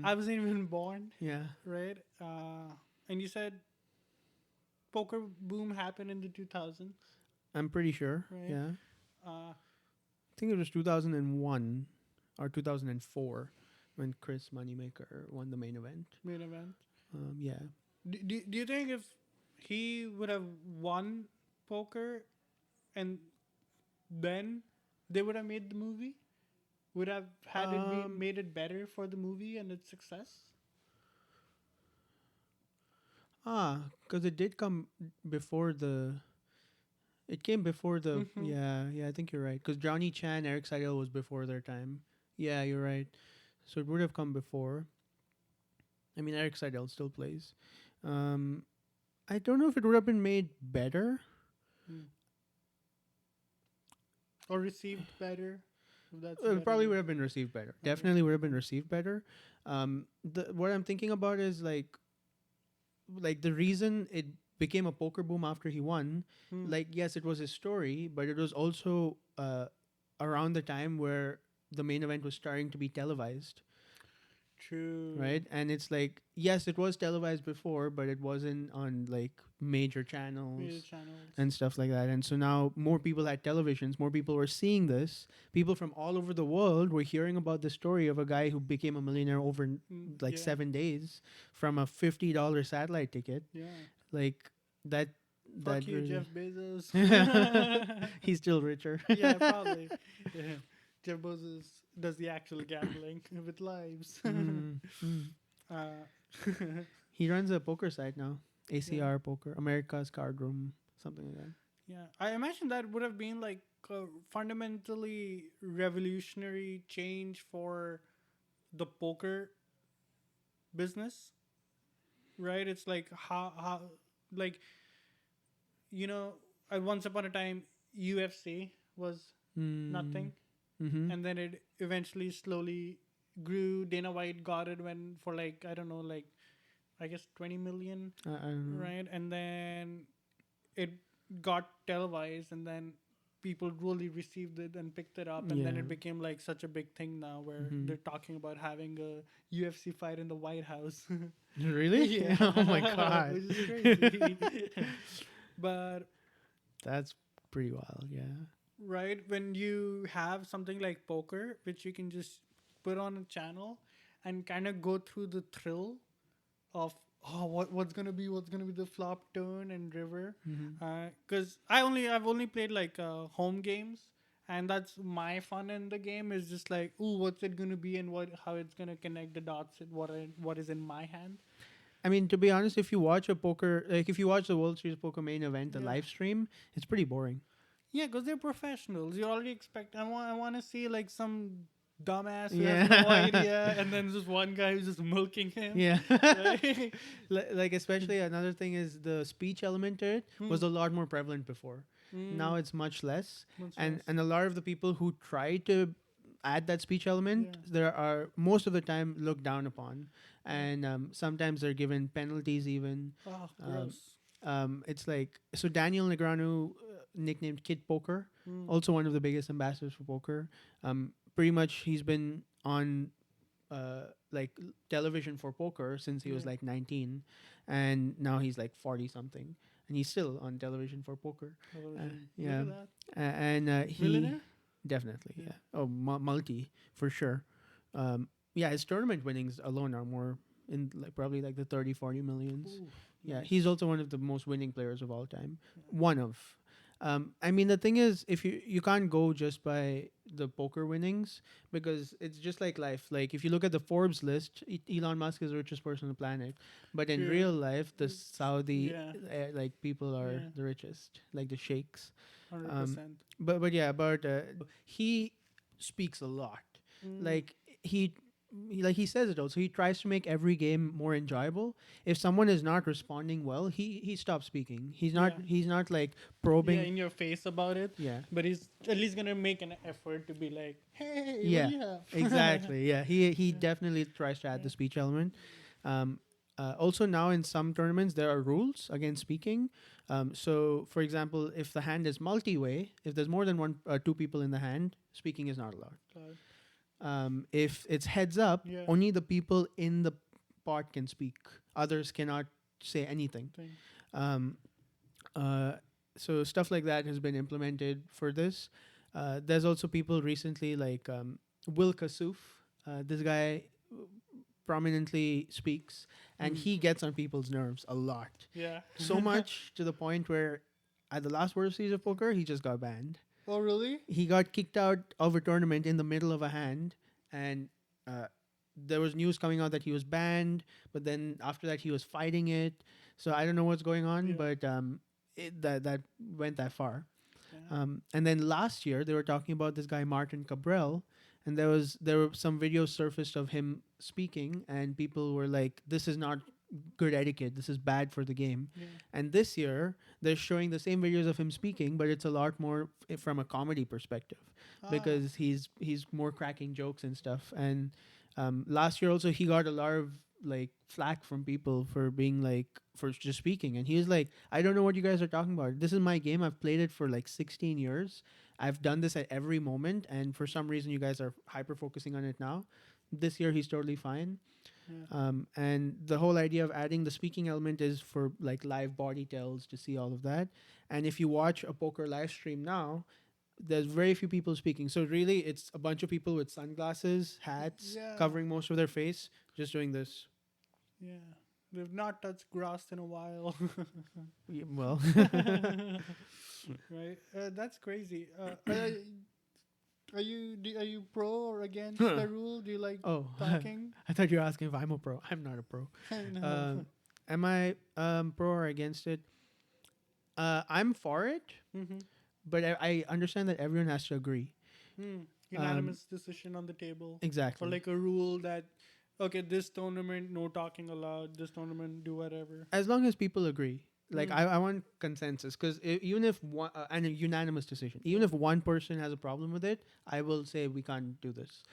I wasn't even born, Yeah, right? And you said poker boom happened in the 2000s. I'm pretty sure. Right. Yeah, Uh, I think it was 2001 or 2004 when Chris Moneymaker won the main event. main event. Yeah. Do you think if he would have won poker and then they would have made the movie? Would have had made it better for the movie and its success? Because it did come before the. It came before the. Yeah, I think you're right. Because Johnny Chan, Eric Seidel was before their time. Yeah, you're right. So it would have come before. I mean, Eric Seidel still plays. I don't know if it would have been made better. Or received better? If that's It probably would have been received better. Definitely would have been received better. What I'm thinking about is like the reason it became a poker boom after he won. Like, yes, it was his story, but it was also around the time where the main event was starting to be televised. True. Right? And it's like, yes, it was televised before, but it wasn't on like major channels and stuff like that. And so now more people had televisions, more people were seeing this. People from all over the world were hearing about the story of a guy who became a millionaire over 7 days from a $50 satellite ticket. Yeah. Like that. Fuck you, really Jeff Bezos. He's still richer. Yeah, probably. Yeah. Jeff Bezos does the actual gambling with lives. He runs a poker site now. ACR Poker, America's Card Room, something like that. Yeah, I imagine that would have been like a fundamentally revolutionary change for the poker business, right? It's like how like, you know, once upon a time UFC was nothing, and then it eventually slowly grew. Dana White got it when for like, I don't know, like I guess 20 million, I don't know. right? And then it got televised, and then people really received it and picked it up, and then Yeah. it became like such a big thing now, where Hmm. they're talking about having a UFC fight in the White House. Really? Yeah, Oh my god. which is crazy. But That's pretty wild. Yeah. right, when you have something like poker, which you can just put on a channel and kind of go through the thrill of, oh, what's gonna be the flop, turn, and river, Hmm. because I've only played like home games, and that's my fun in the game, is just like, ooh, what's it gonna be, and how it's gonna connect the dots, and what is in my hand. I mean, to be honest, if you watch a poker, like if you watch the World Series Poker main event, the Yeah. live stream, it's pretty boring. Yeah, because they're professionals. You already expect. I want to see like some dumbass who has no Yeah. idea, and then just one guy who's just milking him. Yeah. Right? Like especially another thing is the speech element to it was a lot more prevalent before. Now it's much less, Much and less. and a lot of the people who try to add that speech element, Yeah. there are most of the time looked down upon, and sometimes they're given penalties even. Oh, Um, gross. it's like so Daniel Negreanu, nicknamed Kid Poker, Mm. also one of the biggest ambassadors for poker. Pretty much he's been on like television for poker since he was Yeah. like 19, and now he's like 40 something, and he's still on television for poker. Television. Look Yeah, at that. and he Millionaire? definitely, Yeah. yeah. Oh, multi for sure. Yeah, his tournament winnings alone are more in like probably like the 30-40 millions. Ooh, Yeah, nice. he's also one of the most winning players of all time. One of. I mean, the thing is, if you can't go just by the poker winnings, because it's just like life. Like if you look at the Forbes list, Elon Musk is the richest person on the planet, but in True. real life, the Saudi Yeah. like people are Yeah. the richest, like the sheikhs. Hundred Um, percent. but yeah, but he speaks a lot. Mm. Like like he says it also. He tries to make every game more enjoyable. If someone is not responding well, he stops speaking. Yeah. He's not like Yeah, probing. in your face about it. Yeah. But he's at least gonna make an effort to be like, hey, what Yeah. do you have? Exactly. Yeah. He definitely tries to add the speech element. Um, also now in some tournaments there are rules against speaking. So for example, if the hand is multi-way, if there's more than two people in the hand, speaking is not allowed. If it's heads up, Yeah. only the people in the pot can speak. Others cannot say anything. Thing. Um, uh, so stuff like that has been implemented for this. There's also people recently like Will Kasuf. This guy prominently speaks, and he gets on people's nerves a lot. Yeah. So much to the point where at the last World Series of Poker, he just got banned. Oh, really? He got kicked out of a tournament in the middle of a hand, and there was news coming out that he was banned. But then after that, he was fighting it. So I don't know what's going on, Yeah. but that went that far. Yeah. And then last year, they were talking about this guy Martin Cabral, and there were some videos surfaced of him speaking, and people were like, "This is not good etiquette. This is bad for the game." Yeah. And this year, they're showing the same videos of him speaking, but it's a lot more from a comedy perspective because he's more cracking jokes and stuff. And last year also, he got a lot of like flack from people for being like for just speaking, and he was like, "I don't know what you guys are talking about. This is my game. I've played it for like 16 years. I've done this at every moment, and for some reason, you guys are hyper focusing on it now." This year, he's totally fine. Yeah. And the whole idea of adding the speaking element is for like live body tells to see all of that. And if you watch a poker live stream now, there's very few people speaking. So really, it's a bunch of people with sunglasses, hats, Yeah. covering most of their face, just doing this. Yeah. They've not touched grass in a while. Well, Right. That's crazy. Are you pro or against the rule? Do you like oh, talking? I thought you were asking if I'm a pro. I'm not a pro. No. Am I pro or against it? I'm for it, Mm-hmm. but I understand that everyone has to agree. Unanimous decision on the table. Exactly. Or like a rule that, okay, this tournament, no talking allowed. This tournament, do whatever. As long as people agree. Like I want consensus because even if one and a unanimous decision, even if one person has a problem with it, I will say we can't do this.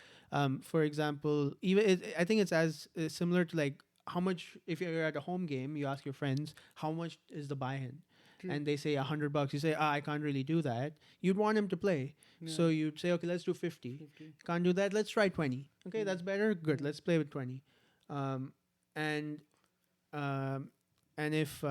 For example, I think it's as similar to like how much if you're at a home game, you ask your friends how much is the buy-in, True. and they say $100, you say, I can't really do that. You'd want him to play. So Yeah. you'd say, okay, let's do 50. 50. Can't do that. Let's try 20. Okay, that's better. Good. Mm. Let's play with 20. Um, and um, and if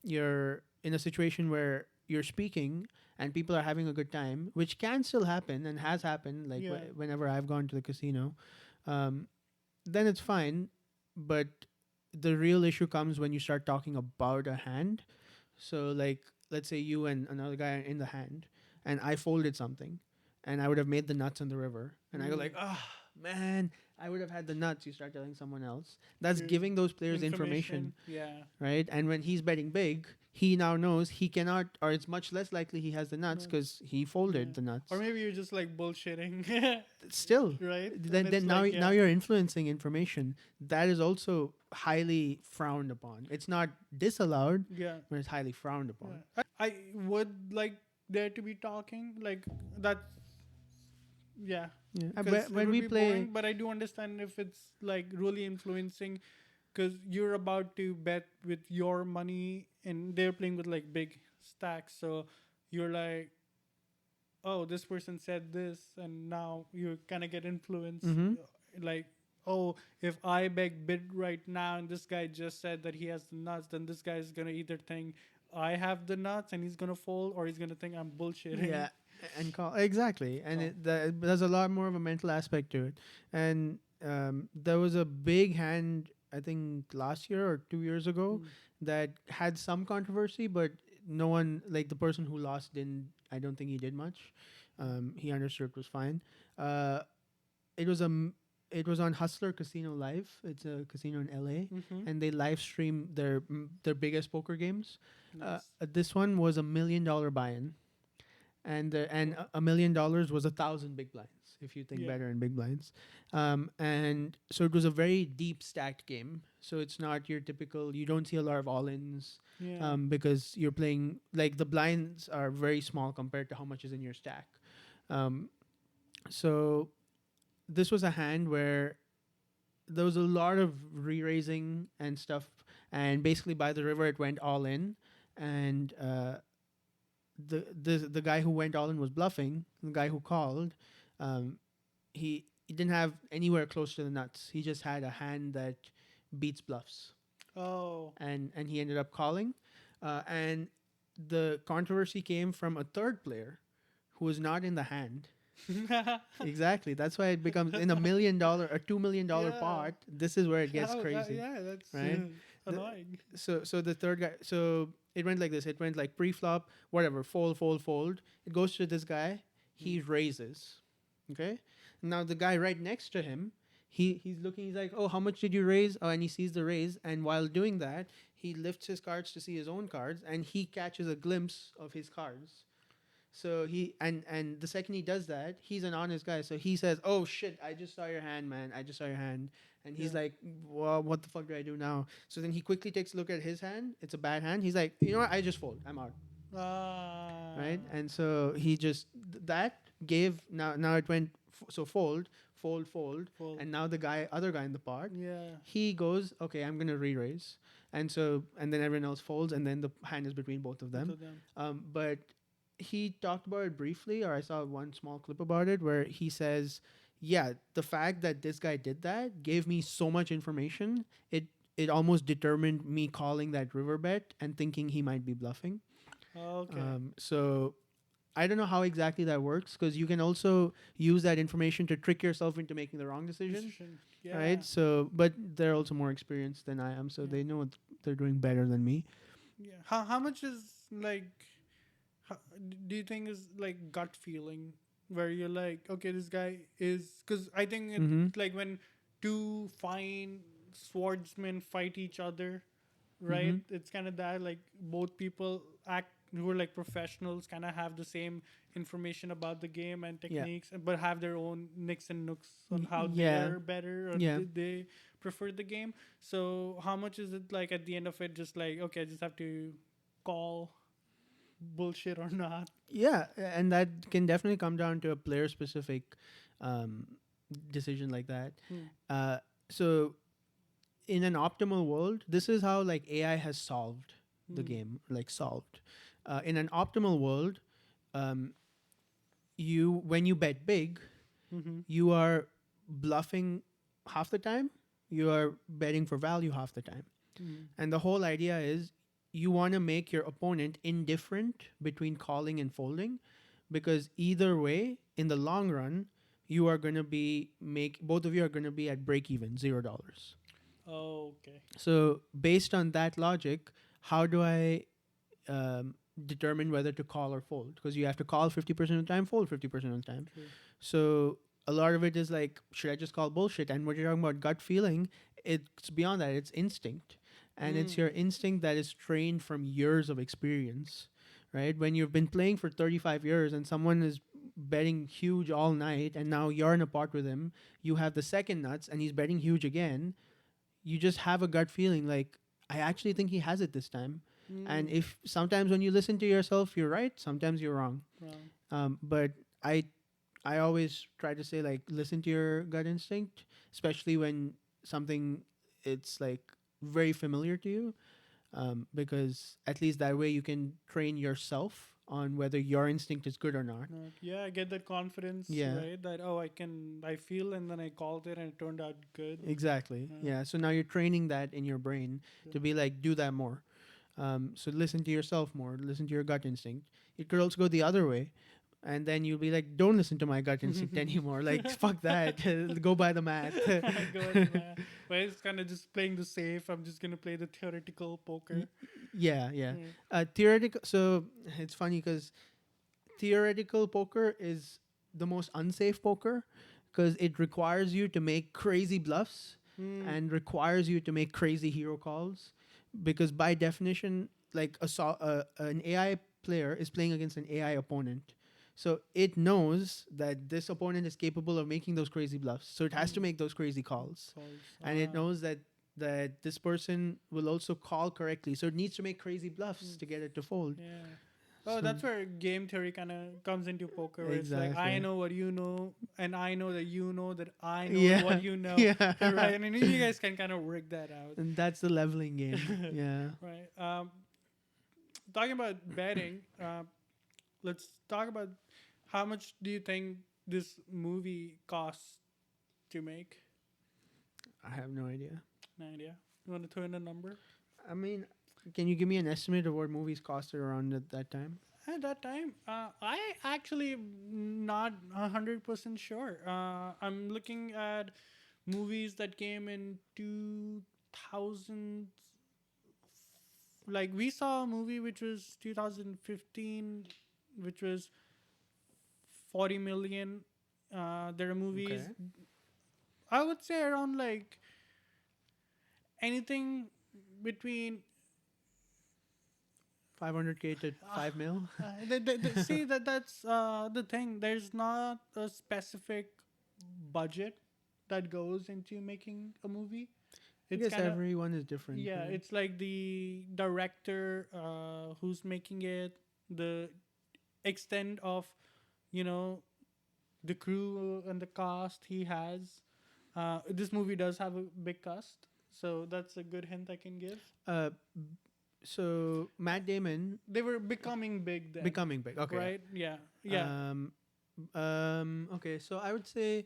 you're in a situation where you're speaking and people are having a good time, which can still happen and has happened, like Yeah. whenever I've gone to the casino, um, then it's fine. But the real issue comes when you start talking about a hand. So, like, let's say you and another guy are in the hand, and I folded something, and I would have made the nuts in the river, and I go like, oh man, I would have had the nuts. You start telling someone else. That's True. giving those players information, Yeah. right? And when he's betting big, he now knows he cannot, or it's much less likely he has the nuts Nuts. because he folded Yeah. the nuts. Or maybe you're just like bullshitting. Still, Right? then now you're influencing information that is also highly frowned upon. It's not disallowed, Yeah. but it's highly frowned upon. I would like there to be talking like that. Yeah. Yeah. Because When we play, boring, but I do understand if it's like really influencing, because you're about to bet with your money and they're playing with like big stacks, so you're like, oh, this person said this, and now you kind of get influenced. Mhm. Like, oh, if I beg bid right now and this guy just said that he has the nuts, then this guy is gonna either think I have the nuts and he's gonna fold, or he's gonna think I'm bullshitting. yeah, and call exactly, and Oh. there's a lot more of a mental aspect to it. And there was a big hand, I think last year or 2 years ago, that had some controversy, but no one, like the person who lost didn't. I don't think he did much. He understood it was fine. It was it was on Hustler Casino Live. It's a casino in LA, Mm-hmm. and they live stream their biggest poker games. Nice. This one was $1 million buy-in, and $1 million was 1,000 big blinds. If you think Yeah. better in big blinds, and so it was a very deep stacked game. So it's not your typical. You don't see a lot of all-ins, Yeah. because you're playing, like, the blinds are very small compared to how much is in your stack. So this was a hand where there was a lot of re-raising and stuff, and basically by the river it went all in, and the guy who went all in was bluffing. The guy who called, he didn't have anywhere close to the nuts. He just had a hand that beats bluffs, Oh. and he ended up calling, and the controversy came from a third player who was not in the hand. Exactly. That's why it becomes in $1 million or $2 million Yeah. pot. This is where it gets crazy, Yeah, that's right? annoying. So the third guy. So it went like this. It went like pre-flop, whatever, fold, fold, fold. It goes to this guy. He raises. Okay. Now the guy right next to him, he's looking. He's like, oh, how much did you raise? Oh, and he sees the raise. And while doing that, he lifts his cards to see his own cards, and he catches a glimpse of his cards. So he and the second he does that, he's an honest guy. So he says, "Oh shit, I just saw your hand, man. I just saw your hand." And he's Yeah. like, "Well, what the fuck do I do now?" So then he quickly takes a look at his hand. It's a bad hand. He's like, "You know what? I just fold. I'm out." Right? And so he just that gave now it went so fold, fold, fold, Fold. and now the other guy in the pot, Yeah. he goes, "Okay, I'm gonna re-raise," and then everyone else folds, and then the hand is between both of Both them. of them. But he talked about it briefly, or I saw one small clip about it where he says, "Yeah, the fact that this guy did that gave me so much information. It almost determined me calling that river bet and thinking he might be bluffing." Okay. So I don't know how exactly that works, because you can also use that information to trick yourself into making the wrong decision. Yeah. Right? So, but they're also more experienced than I am, so Yeah. they know what they're doing better than me. Yeah. How much is like? Do you think is like gut feeling where you're like, okay, this guy is, because I think it's Mhm. like when two fine swordsmen fight each other, right? It's kind of that, like both people act who are like professionals, kind of have the same information about the game and techniques, but have their own nicks and nooks on how Yeah. they're better or Yeah. they prefer the game. So how much is it like at the end of it, just like, okay, I just have to call bullshit or not? Yeah, and that can definitely come down to a player specific decision like that. So in an optimal world, this is how like AI has solved the game, like solved. In an optimal world, um, you when you bet big, Mm-hmm. you are bluffing half the time. You are betting for value half the time. Mm-hmm. And the whole idea is you want to make your opponent indifferent between calling and folding, because either way, in the long run, you are going to be make both of you are going to be at break even $0. Oh, okay. So based on that logic, how do I determine whether to call or fold? Because you have to call 50% of the time, fold 50% of the time. True. So a lot of it is like, should I just call bullshit? And what you're talking about gut feeling, it's beyond that. It's instinct. And it's your Mm. instinct that is trained from years of experience, right? When you've been playing for 35 years and someone is betting huge all night and now you're in a pot with him, you have the second nuts and he's betting huge again. You just have a gut feeling like, I actually think he has it this time. And Mm. if sometimes when you listen to yourself, you're right, sometimes you're wrong. Wrong. But I I always try to say like listen to your gut instinct, especially when something it's like very familiar to you, because at least that way you can train yourself on whether your instinct is good or not. Not, yeah, I get that confidence, Yeah, right? That oh, I feel, and then I called it, and it turned out good. exactly. Yeah. Yeah, so now you're training that in your brain to be like do that more. So listen to yourself more. Listen to your gut instinct. It could also go the other way, and then you'll be like, don't listen to my gut instinct anymore. Like fuck that. Go by the math. Go ahead, man. But it's kind of just playing the safe. I'm just gonna play the theoretical poker. Yeah, yeah. Mm. Theoretical. So it's funny because theoretical poker is the most unsafe poker because it requires you to make crazy bluffs Mm. and requires you to make crazy hero calls, because by definition, like an AI player is playing against an AI opponent. So it knows that this opponent is capable of making those crazy bluffs. So it has to Mm. make those crazy calls. Calls. And it knows that this person will also call correctly. So it needs to make crazy bluffs to get it to fold. Yeah. Oh, So- that's where game theory kind of comes into poker. Where it's like I Exactly. know what you know, and I know that you know that I know Yeah. what you know. Yeah. Right, and you guys can kind of work that out. And that's the leveling game. Yeah. Right. Talking about betting, let's talk about how much do you think this movie costs to make? I have no idea. No idea. You want to throw in a number? I mean, can you give me an estimate of what movies costed around at that time? At that time, I actually not 100% sure. I'm looking at movies that came in 2000. Like we saw a movie which was 2015, which was 40 million. There are movies. Okay. I would say around like anything between 500K to 5 mil? see that's the thing. There's not a specific budget that goes into making a movie. I It's guess kind of everyone is different. yeah. It's like the director who's making it, the extent of you know the crew and the cast he has. This movie does have a big cast, so that's a good hint I can give. Uh, so Matt Damon They were becoming big then, becoming big. Okay. right? Yeah, yeah. Okay, so I would say,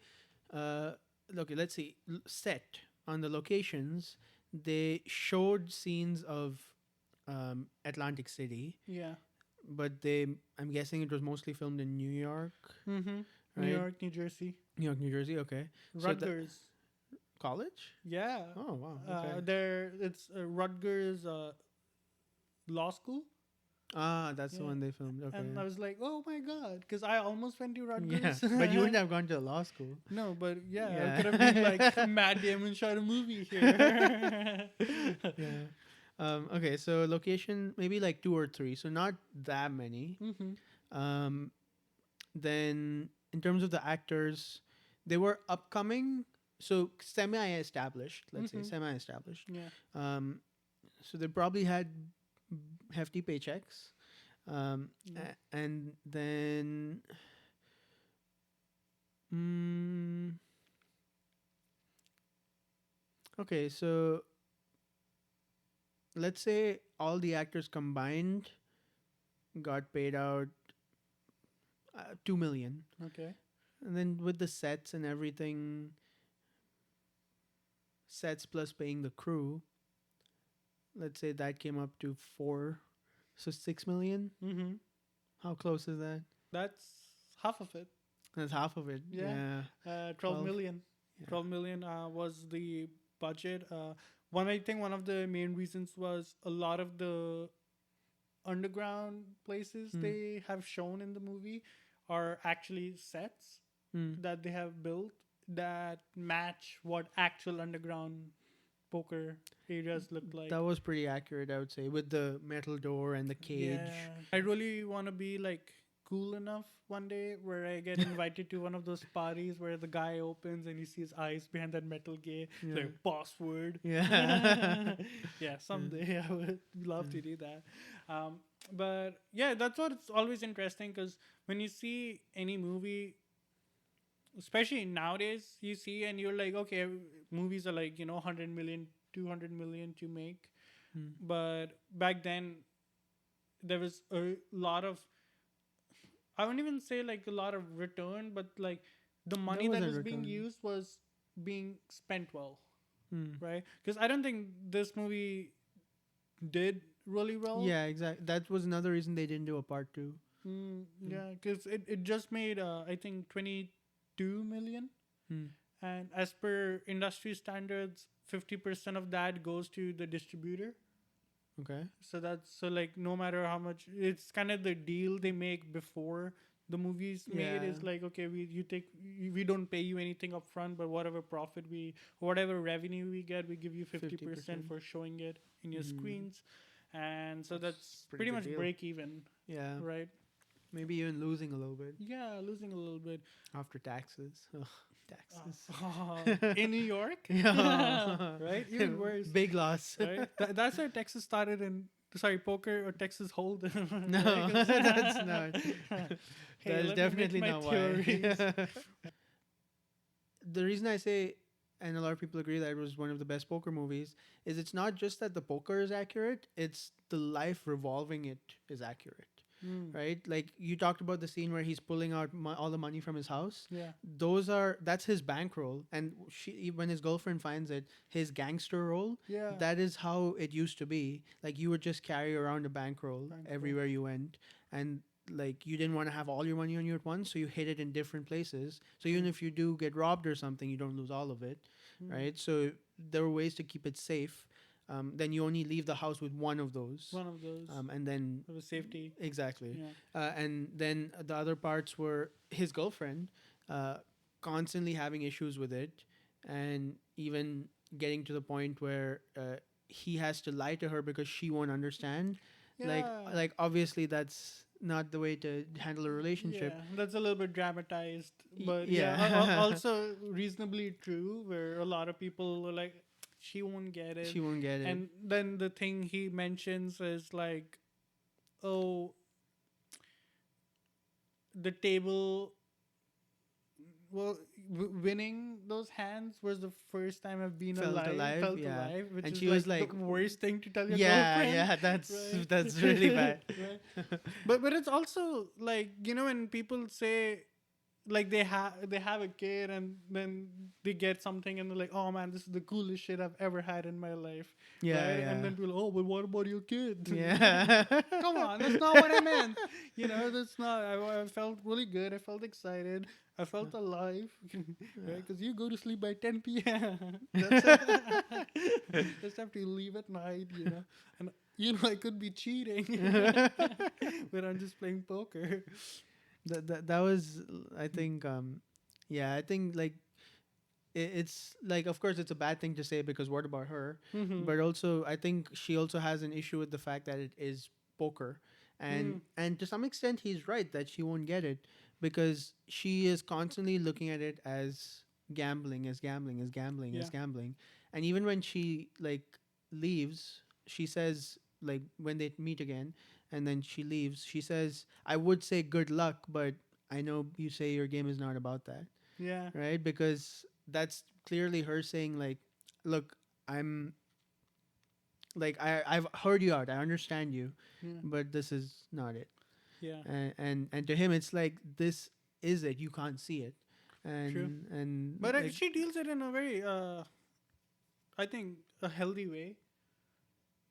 okay, let's see. Set on the locations, they showed scenes of Atlantic City, Yeah. but I'm guessing it was mostly filmed in New York, Mm-hmm. right? New York, New Jersey, New York, New Jersey. Okay, So the- Rutgers. college. Yeah. Oh wow. Okay. There it's Rutgers law school, That's the yeah. one they filmed. Okay. and I was like, oh my god, because I almost went to Yeah, Rutgers. but you wouldn't have gone to law school. No, but yeah, Yeah. I could have been like Matt Damon shot a movie here. Yeah. Okay, so location maybe like 2 or 3, so not that many. Mm-hmm. Then in terms of the actors, they were upcoming, so semi-established. Let's say Mhm. semi-established. Yeah. So they probably had hefty paychecks. Yeah. And then, okay, so let's say all the actors combined got paid out 2 million, Okay. and then with the sets and everything, sets plus paying the crew, let's say that came up to four, so 6 million. Mm-hmm. How close is that? That's half of it. That's half of it. Yeah. Yeah, 12 12. million. Yeah. 12 million was the budget. I think one of the main reasons was a lot of the underground places Mm. they have shown in the movie are actually sets Mm. that they have built that match what actual underground poker areas look like. That was pretty accurate, I would say, with the metal door and the cage. Yeah. I really want to be like cool enough one day where I get invited to one of those parties where the guy opens and you see his eyes behind that metal gate, Yeah. like password. Yeah. Yeah, someday I would love to do that. But yeah, that's what it's always interesting because when you see any movie, especially nowadays, you see and you're like, okay, movies are like, 100 million, 200 million to make. Mm. But back then, there was a lot of, I wouldn't even say like a lot of return, but like the money that wasn't was being return. used was being spent well, Mm. right? Because I don't think this movie did really well. Yeah, exactly. That was another reason they didn't do a part two. Yeah, because it just made, I think, 22 million. Mm. And as per industry standards, 50% of that goes to the distributor. Okay. So like no matter how much, it's kind of the deal they make before the movie's made is Yeah. like, okay, we don't pay you anything up front, but whatever revenue we get, we give you 50% 50%. for showing it in your Mhm. screens. And so that's pretty pretty good much deal. break even, Yeah. right? Maybe even losing a little bit Yeah, losing a little bit. after taxes. Ugh, taxes. In New York, Yeah. right? Even worse, Big loss. right? That's where Texas started in. Sorry, poker or Texas Hold'em. No, right? 'Cause- that's not. Hey, That is let me make definitely my not theories. why. The reason I say, and a lot of people agree that it was one of the best poker movies, is it's not just that the poker is accurate, it's the life revolving it is accurate. Mm, Right? Like you talked about the scene where he's pulling out all the money from his house. yeah, That's his bankroll, and when his girlfriend finds it, his gangster roll. yeah. That is how it used to be. Like you would just carry around a bankroll Bankroll. everywhere you went, and like you didn't want to have all your money on you at once, so you hid it in different places. So even if you do get robbed or something, you don't lose all of it, right? So there were ways to keep it safe. Then you only leave the house with one of those, One of those and then for the safety. exactly. Yeah. And then the other parts were his girlfriend constantly having issues with it, and even getting to the point where he has to lie to her because she won't understand. Yeah. Like obviously that's not the way to handle a relationship. Yeah, that's a little bit dramatized, but yeah. also reasonably true. Where a lot of people are like, she won't get it, She won't get it. and then the thing he mentions is like, oh, the table. Well, winning those hands was the first time I've been Felt alive, felt yeah. alive, which And is she was like like, the worst thing to tell your yeah, girlfriend. yeah, Right? that's really bad. Right? But it's also like, when people say like they have a kid and then they get something and they're like, oh man, this is the coolest shit I've ever had in my life. Yeah, right? yeah. And then people, oh, but what about your kid? Yeah. Come on, that's not what I meant. That's not. I felt really good. I felt excited. I felt alive. Right? Because you go to sleep by 10 p.m. That's just have to leave at night. And I could be cheating, but I'm just playing poker. That was, I think, yeah, I think like it's like, of course it's a bad thing to say because what about her, but also I think she also has an issue with the fact that it is poker, and to some extent he's right that she won't get it because she is constantly looking at it as gambling, as gambling, as gambling, as Yeah. gambling. And even when she like leaves, she says, like when they meet again and then she leaves, she says, I would say good luck, but I know you say your game is not about that, Yeah. right? Because that's clearly her saying like, look, I'm like, I've heard you out, I understand you, Yeah. but this is not it. Yeah. And to him it's like this is it, you can't see it, True. and But like she deals it in a very, I think, a healthy way.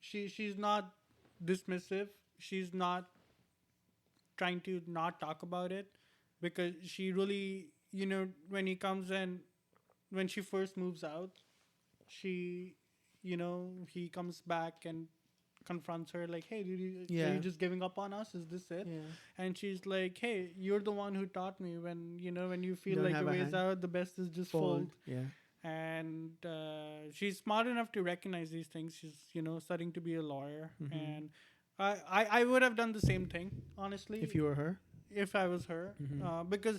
She's not dismissive. She's not trying to not talk about it, because she really, when he comes in, when she first moves out, she, he comes back and confronts her like, hey, are yeah you just giving up on us, is this it? yeah And she's like, hey, you're the one who taught me, when when you feel don't like have your a ways hand out, the best is just fold fold. yeah And she's smart enough to recognize these things. She's studying to be a lawyer. mm-hmm. And I would have done the same thing, honestly, If you were her. if I was her. Mm-hmm. Because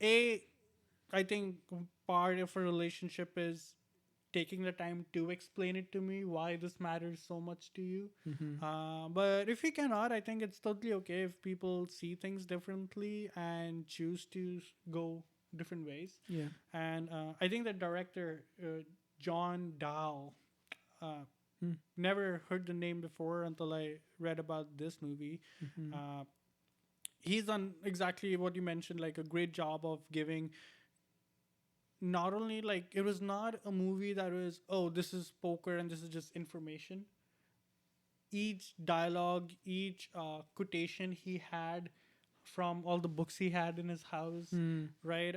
a I think part of a relationship is taking the time to explain it to me why this matters so much to you. Mm-hmm. But if you cannot, I think it's totally okay if people see things differently and choose to go different ways. Yeah. And I think the director, John Dahl, uh, Mm. never heard the name before until I read about this movie. Mm-hmm. Uh, he's done exactly what you mentioned, like a great job of giving, not only like, it was not a movie that was, oh, this is poker and this is just information. Each dialogue, each quotation he had from all the books he had in his house, Mm. right?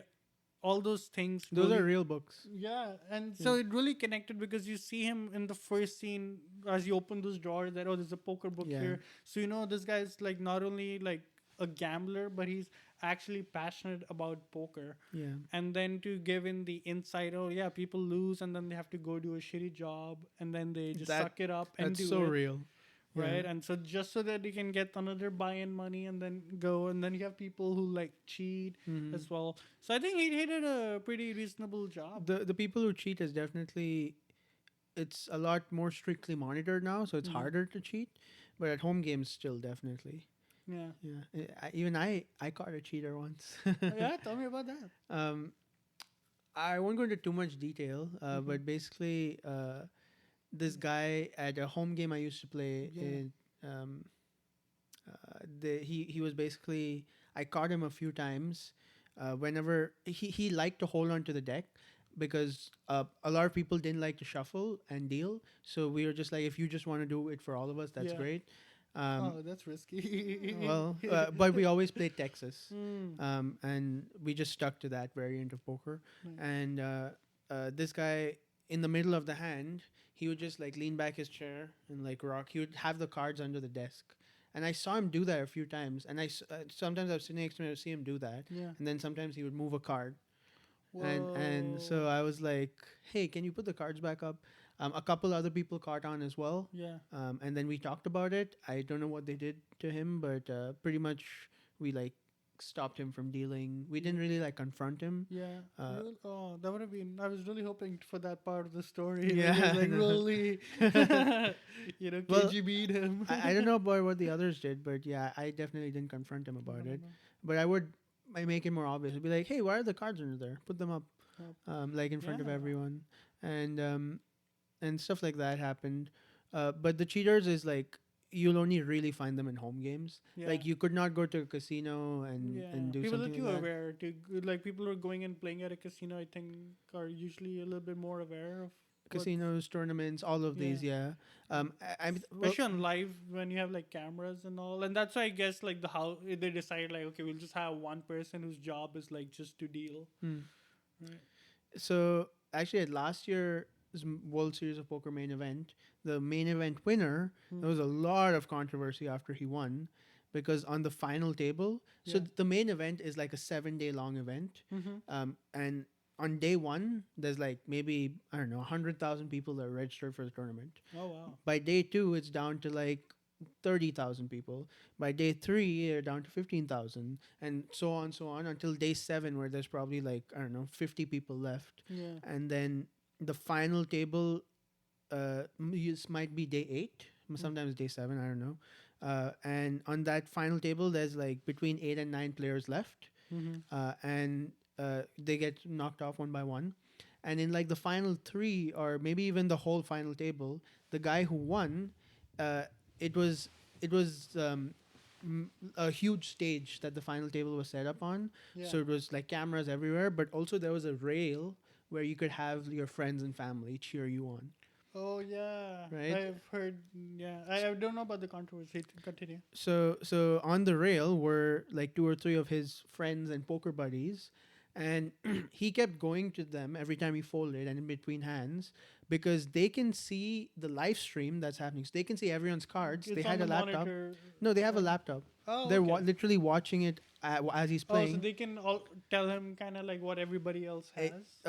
All those things Those are really, real books. yeah. And Yeah. so it really connected, because you see him in the first scene as you open those drawers, that, oh, there's a poker book Yeah. here. So this guy's like not only like a gambler, but he's actually passionate about poker. Yeah. And then to give in the insight, oh yeah, people lose and then they have to go do a shitty job, and then they just That suck it up and that's do so it, real. right? Yeah. And so just so that you can get another buy-in money and then go, and then you have people who like cheat Mm-hmm. as well. So I think he did a pretty reasonable job. The people who cheat is definitely, it's a lot more strictly monitored now, so it's Mhm. harder to cheat. But at home games, still definitely. Yeah. Yeah. Even I caught a cheater once. Yeah, tell me about that. um, I won't go into too much detail, Mhm. but basically, this guy at a home game I used to play Yeah. in, he was basically, I caught him a few times. Whenever he liked to hold on to the deck, because a lot of people didn't like to shuffle and deal, so we were just like, if you just want to do it for all of us, that's Yeah. great. Um, Oh, that's risky. well, but we always played Texas, Mm. and we just stuck to that variant of poker. Nice. And this guy, in the middle of the hand, he would just like lean back his chair and like rock. He would have the cards under the desk, and I saw him do that a few times. And sometimes I was sitting next to him, I would see him do that, Yeah. and then sometimes he would move a card, and so Whoa. I was like, "Hey, can you put the cards back up?" A couple other people caught on as well, Yeah. and then we talked about it. I don't know what they did to him, but pretty much we like stopped him from dealing. We didn't really like confront him. Yeah. Uh, Oh, that would have been. I was really hoping for that part of the story. Yeah, Like, I know. really, Well, KGB'd him. I don't know about what the others did, but yeah, I definitely didn't confront him about it. But I make it more obvious. I'd be like, "Hey, why are the cards under there? Put them up, like in front of Yeah. everyone," and stuff like that happened. But the cheaters is like, you'll only really find them in home games. Yeah. Like you could not go to a casino Yeah. and do People are something too like that. aware. Like people who are going and playing at a casino, I think, are usually a little bit more aware of what's- Casinos, tournaments, all of these, yeah. I'm well, especially on live when you have like cameras and all. And that's why I guess like how they decide like, okay, we'll just have one person whose job is like just to deal. hmm. Right. So actually, at last year's World Series of Poker main event, the main event winner, there was a lot of controversy after he won, because on the final table, so Yeah. the main event is like a 7 day long event, and on day one, there's like maybe, I don't know, 100,000 people that are registered for the tournament. Oh wow. By day two, it's down to like 30,000 people. By day three, you're down to 15,000, and so on until day seven, where there's probably like, I don't know, 50 people left. Yeah. And then the final table might be day eight, sometimes day seven, I don't know. And on that final table, there's like between 8 and 9 players left, and they get knocked off one by one. And in like the final three, or maybe even the whole final table, the guy who won, uh, it was a huge stage that the final table was set up on. Yeah. So it was like cameras everywhere, but also there was a rail where you could have your friends and family cheer you on, Oh yeah, right? I've heard. Yeah, I don't know about the controversy. Continue. So on the rail were like two or three of his friends and poker buddies, and he kept going to them every time he folded and in between hands because they can see the live stream that's happening. So they can see everyone's cards. They It's on had the a laptop. monitor. No, they have a Uh, laptop. oh, They're okay. literally watching it as he's Oh, so playing. they can all tell him kind of like what everybody else Eh, has.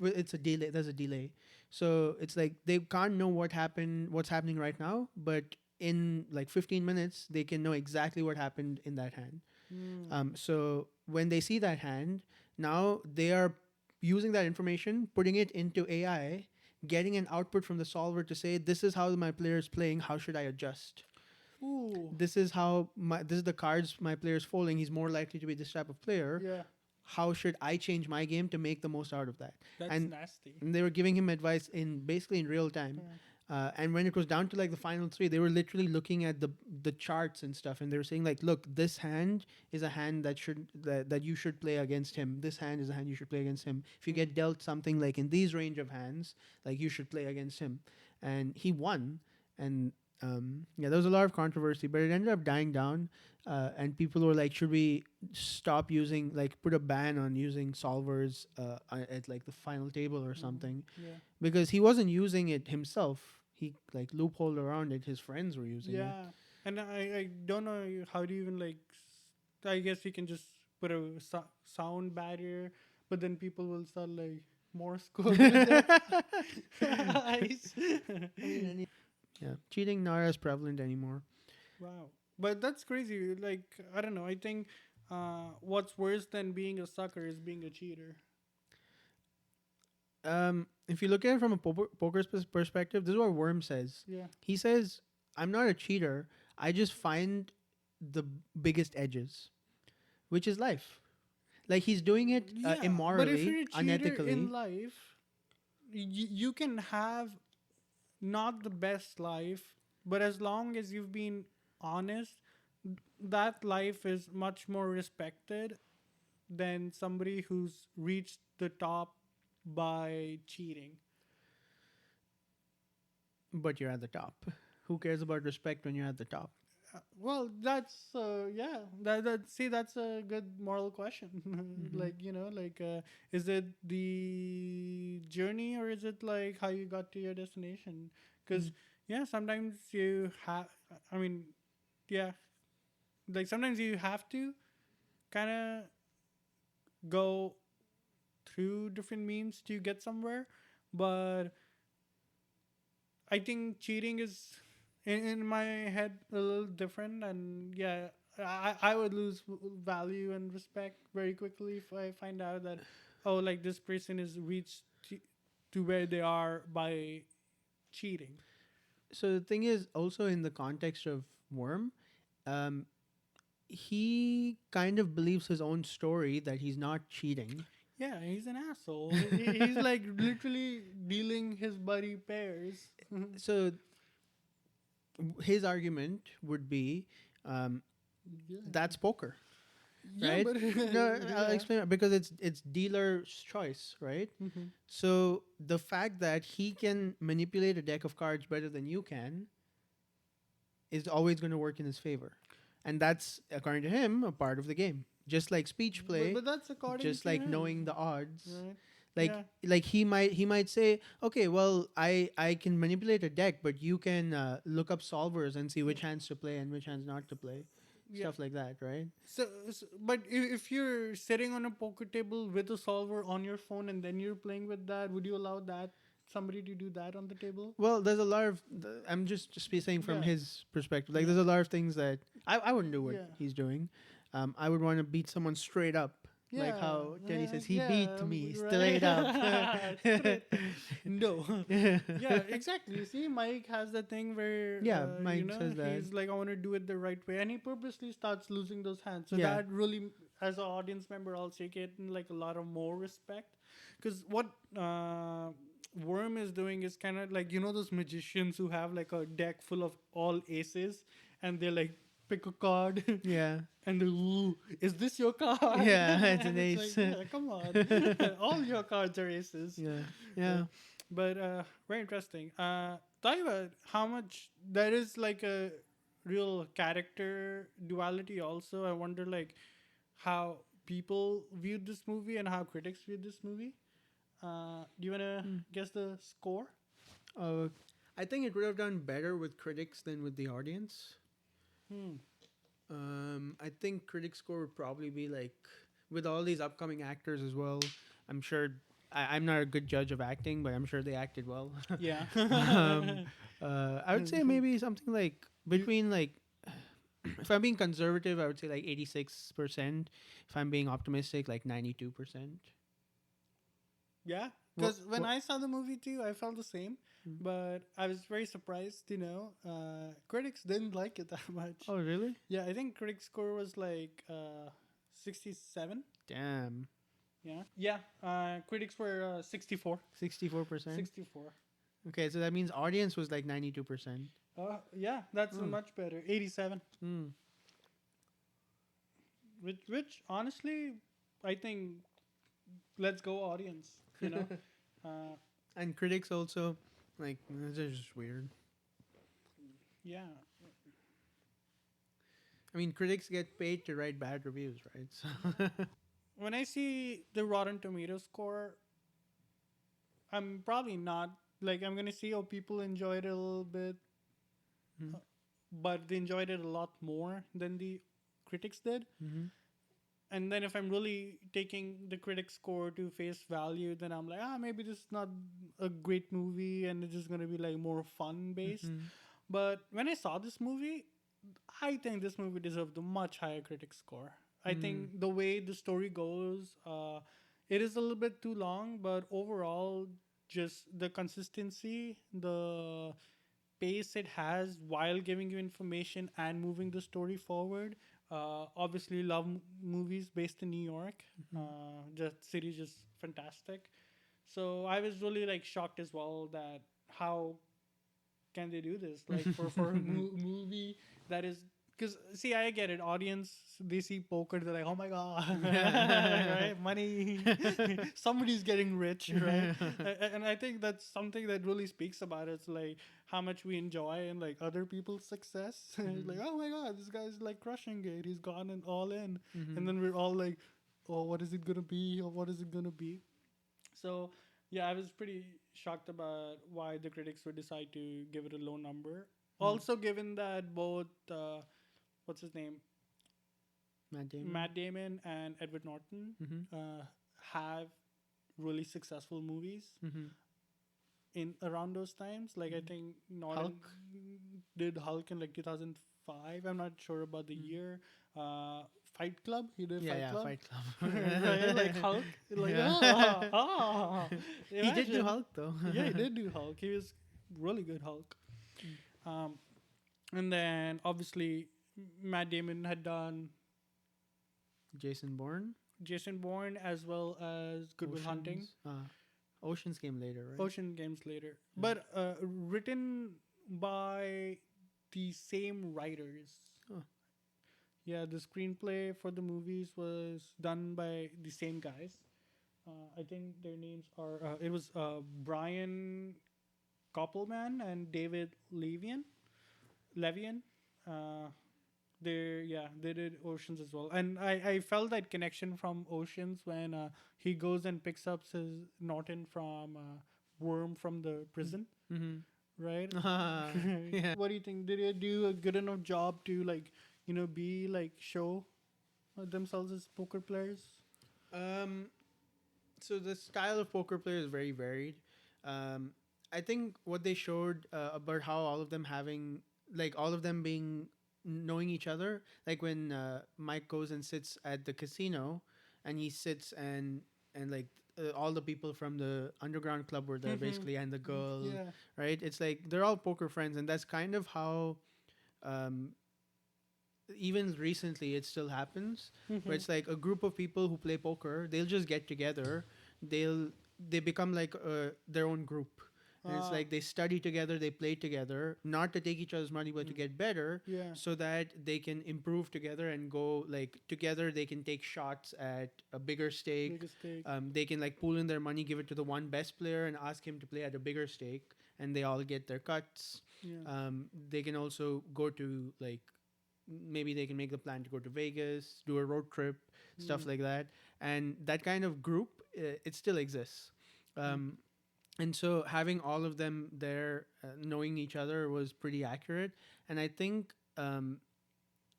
It's a delay. There's a delay, so it's like they can't know what's happening right now, but in like 15 minutes they can know exactly what happened in that hand. Hmm. So when they see that hand, now they are using that information, putting it into AI, getting an output from the solver to say, this is how my player is playing. How should I adjust? Ooh. This is the cards my player is folding. He's more likely to be this type of player. Yeah, How should I change my game to make the most out of that? that's And nasty. and they were giving him advice in basically in real time. Yeah. And when it was down to like the final three, they were literally looking at the charts and stuff, and they were saying like, look, this hand is a hand that you should play against him. This hand is a hand you should play against him. If you get dealt something like in these range of hands, like you should play against him. And he won, and yeah, there was a lot of controversy, but it ended up dying down. And people were like, should we stop using, like, put a ban on using solvers at like the final table or something? Yeah. Because he wasn't using it himself. He like loopholed around it. His friends were using it. Yeah, and I don't know how do you even like. I guess you can just put a sound barrier, but then people will start like Morse code with their eyes. Yeah, cheating not as prevalent anymore. Wow, but that's crazy. Like I don't know. I think what's worse than being a sucker is being a cheater. If you look at it from a poker's perspective, this is what Worm says. Yeah. He says, "I'm not a cheater. I just find the biggest edges, which is life. Like he's doing it But if immorally, you're a cheater unethically. in life, you can have not the best life, but as long as you've been honest, that life is much more respected than somebody who's reached the top by cheating. But you're at the top. Who cares about respect when you're at the top? Well, that's yeah. That see, that's a good moral question. Like is it the journey or is it like how you got to your destination? Because yeah, sometimes you have. I mean, yeah, like sometimes you have to kind of go through different means to get somewhere, but I think cheating is in my head a little different, and yeah, I would lose value and respect very quickly if I find out that oh, like this person is reached to where they are by cheating. So the thing is, also in the context of Worm, um, he kind of believes his own story that he's not cheating. Yeah, he's an asshole. He's like literally dealing his buddy pairs. So his argument would be, Yeah. that's poker, Yeah, right? but No, I'll yeah. explain it, because it's dealer's choice, right? Mhm. So the fact that he can manipulate a deck of cards better than you can is always going to work in his favor, and that's, according to him, a part of the game. Just like speech play, But that's according just to like him. knowing the odds. Right. Like Yeah. like he might say, okay, well, I can manipulate a deck, but you can look up solvers and see which hands to play and which hands not to play, Yeah. stuff like that, right? So but if you're sitting on a poker table with a solver on your phone and then you're playing with that, would you allow that somebody to do that on the table? Well, there's a lot of I'm just saying from Yeah. his perspective. Like Yeah. there's a lot of things that I wouldn't do what Yeah. he's doing. I would want to beat someone straight up. Like how Teddy says, he beat me straight up. Straight. No. Yeah, exactly. You see, Mike has the thing where Yeah, Mike says that. he's like, I want to do it the right way, and he purposely starts losing those hands. So Yeah. that really, as an audience member, I'll take it in like a lot of more respect, because what Worm is doing is kind of like those magicians who have like a deck full of all aces, and they're like pick a card, Yeah. and the ooh, is this your card? Yeah, it's an It's ace. like, yeah, come on, all your cards are aces. Yeah. Yeah. Yeah. But very interesting. Talking about how much there is like a real character duality. Also, I wonder like how people viewed this movie and how critics viewed this movie. Do you wanna Hmm. guess the score? Uh, I think it would have done better with critics than with the audience. Hmm. I think critic score would probably be like with all these upcoming actors as well. I'm sure I'm not a good judge of acting, but I'm sure they acted well. Yeah. um, I would say maybe something like between like if I'm being conservative, I would say like 86%. If I'm being optimistic, like 92%. Yeah, What? because when I saw the movie too, I felt the same, Mm. but I was very surprised. Critics didn't like it that much. Oh, really? Yeah, I think critic score was like 67. Damn. Yeah, yeah. Critics were 64. 64%. 64. Okay, so that means audience was like 92%. Yeah, that's Mm. much better. 87. Mm. Which honestly, I think let's go audience. Uh, And critics also, like, it's just weird. yeah. I mean, critics get paid to write bad reviews, right? So When I see the Rotten Tomatoes score, I'm probably not like I'm gonna see, oh, people enjoyed it a little bit, Mhm. but they enjoyed it a lot more than the critics did. Mm-hmm. And then if I'm really taking the critic score to face value, then I'm like, maybe this is not a great movie, and it's just gonna be like more fun based. Mm-hmm. But when I saw this movie, I think this movie deserved a much higher critic score. I think the way the story goes, it is a little bit too long, but overall, just the consistency, the pace it has while giving you information and moving the story forward. Obviously, love movies based in New York. The city is just fantastic. So I was really like shocked as well that how can they do this like for a movie that is because see I get it audience they see poker they're like oh my god right money somebody's getting rich right and I think that's something that really speaks about it. It's like how much we enjoy and like other people's success. Like oh my god this guy's like crushing it, he's gone and all in. And then we're all like oh what is it gonna be or what is it gonna be. So yeah, I was pretty shocked about why the critics would decide to give it a low number. Also, given that both what's his name, Matt Damon. Matt Damon and Edward Norton Mm-hmm. have really successful movies Mm-hmm. in around those times. Like I think Norton Hulk? did Hulk in like 2005. I'm not sure about the year. Fight Club. He did Yeah, Fight yeah, Club. Fight Club. Right, like Hulk. Like Yeah. He did do Imagine. Hulk though. Yeah, he did do Hulk. He was really good Hulk. Um, and then obviously Matt Damon had done Jason Bourne. Jason Bourne as well as Good Will Hunting. Ocean's came later, right? Ocean Games later, but written by the same writers. Oh. Yeah, the screenplay for the movies was done by the same guys. I think their names are. It was Brian Koppelman and David Levian. They did Oceans as well, and I felt that connection from Oceans when he goes and picks up his Norton from Worm from the prison, Mm-hmm. right? Yeah. What do you think? Did they do a good enough job to be like show themselves as poker players? So the style of poker player is very varied. I think what they showed about how all of them being knowing each other, like when Mike goes and sits at the casino, and he sits and like all the people from the underground club were there basically, and the girl, Yeah. right? It's like they're all poker friends, and that's kind of how. Even recently it still happens where it's like a group of people who play poker, they'll just get together, they become like their own group, And it's like they study together, they play together, not to take each other's money, but to get better, Yeah. so that they can improve together and go like together. They can take shots at a bigger stake. Biggest take. They can like pool in their money, give it to the one best player, and ask him to play at a bigger stake, and they all get their cuts. Yeah. They can also go to like maybe they can make the plan to go to Vegas, do a road trip, stuff like that, and that kind of group it still exists. Um, and so having all of them there knowing each other was pretty accurate, and I think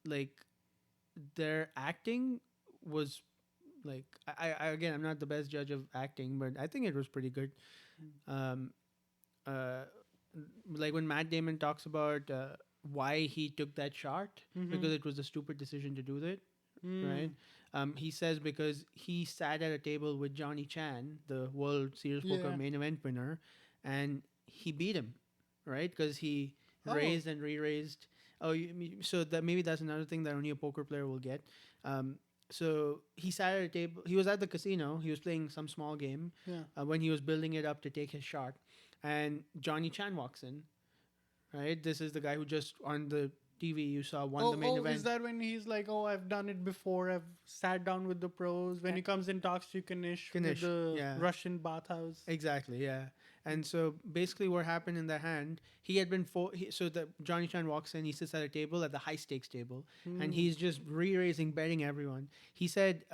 like their acting was like I again, I'm not the best judge of acting, but I think it was pretty good. um uh like when Matt Damon talks about why he took that shot, because it was a stupid decision to do that, right? He says because he sat at a table with Johnny Chan, the World Series Poker Yeah. main event winner, and he beat him, right? Because he Oh. raised and re-raised. Oh, so that maybe that's another thing that only a poker player will get. So he sat at a table. He was at the casino. He was playing some small game Yeah. when he was building it up to take his shot, and Johnny Chan walks in. Right, this is the guy who just on the TV you saw won the main event. Is that when he's like, oh, I've done it before. I've sat down with the pros. When he comes and talks to Kanish with the yeah. Russian bathhouse. Exactly, yeah. And so basically, what happened in the hand, he had been so that Johnny Chan walks in, he sits at a table at the high stakes table, and he's just re-raising, betting everyone. He said,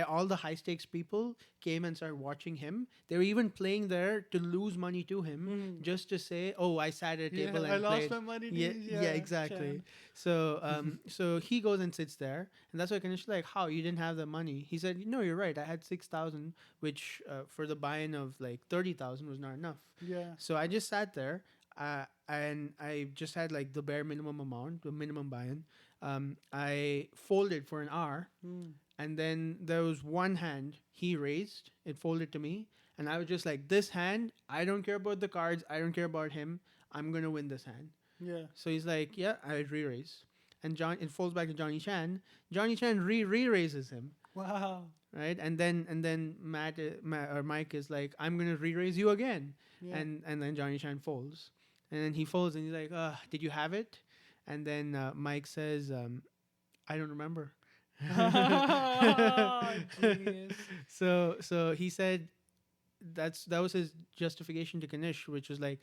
all the high stakes people came and started watching him. They were even playing there to lose money to him, just to say, "Oh, I sat at a table and I lost played." my money. Yeah, Yeah, exactly. Chan. So, so he goes and sits there, and that's why Kanish like, "How you didn't have the money?" He said, "No, you're right. I had 6,000, which for the buy-in of like 30,000 was not enough. Yeah. So I just sat there, and I just had like the bare minimum amount, the minimum buy-in. I folded for an hour." And then there was one hand he raised, it folded to me, and I was just like, this hand, I don't care about the cards, I don't care about him, I'm gonna win this hand. Yeah. So he's like, yeah, I re-raise. And it folds back to Johnny Chan. Johnny Chan re-raises him. Wow. Right? And then Matt or Mike is like, I'm gonna re-raise you again. Yeah. And then Johnny Chan folds. And then he folds and he's like, did you have it? And then Mike says, I don't remember. Genius. So he said that was his justification to Kanish, which was like,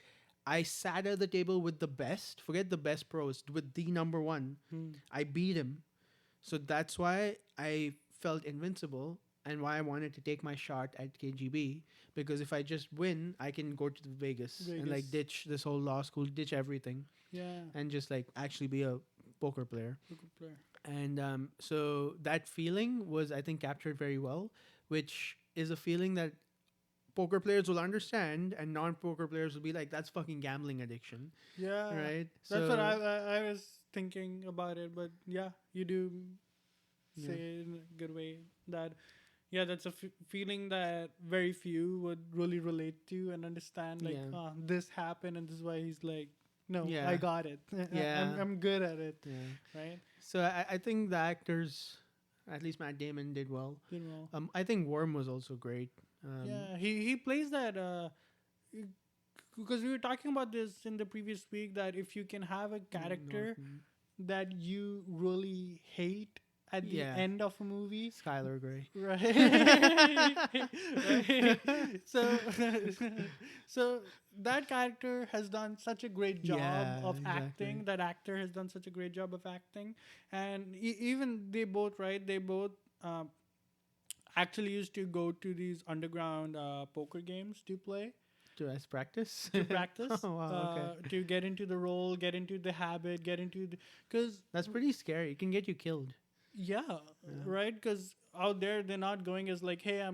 I sat at the table with the best, forget the best pros, with the number one. I beat him. So that's why I felt invincible and why I wanted to take my shot at KGB, because if I just win, I can go to Vegas and like ditch this whole law school, ditch everything. Yeah. And just like actually be a poker player. Poker player. And so that feeling was, I think, captured very well, which is a feeling that poker players will understand, and non-poker players will be like, "That's fucking gambling addiction." Yeah, right. That's what I was thinking about it, but yeah, you do say it in a good way that. Yeah, that's a feeling that very few would really relate to and understand. Like, this happened, and this is why he's like, no, I got it. Yeah, I'm good at it. Yeah. Right. So I think the actors, at least Matt Damon, did well. I think Worm was also great. Yeah, he plays that. Because we were talking about this in the previous week, that if you can have a character that you really hate at the end of a movie, Skylar Grey, right? Right. So that character has done such a great job of acting. That actor has done such a great job of acting, and even they both, right? They both actually used to go to these underground poker games to play. To practice? To practice. Oh, wow, okay. To get into the role, get into the habit, get into the... Because... That's pretty scary. It can get you killed. Yeah. Right? Because out there, they're not going as like, hey,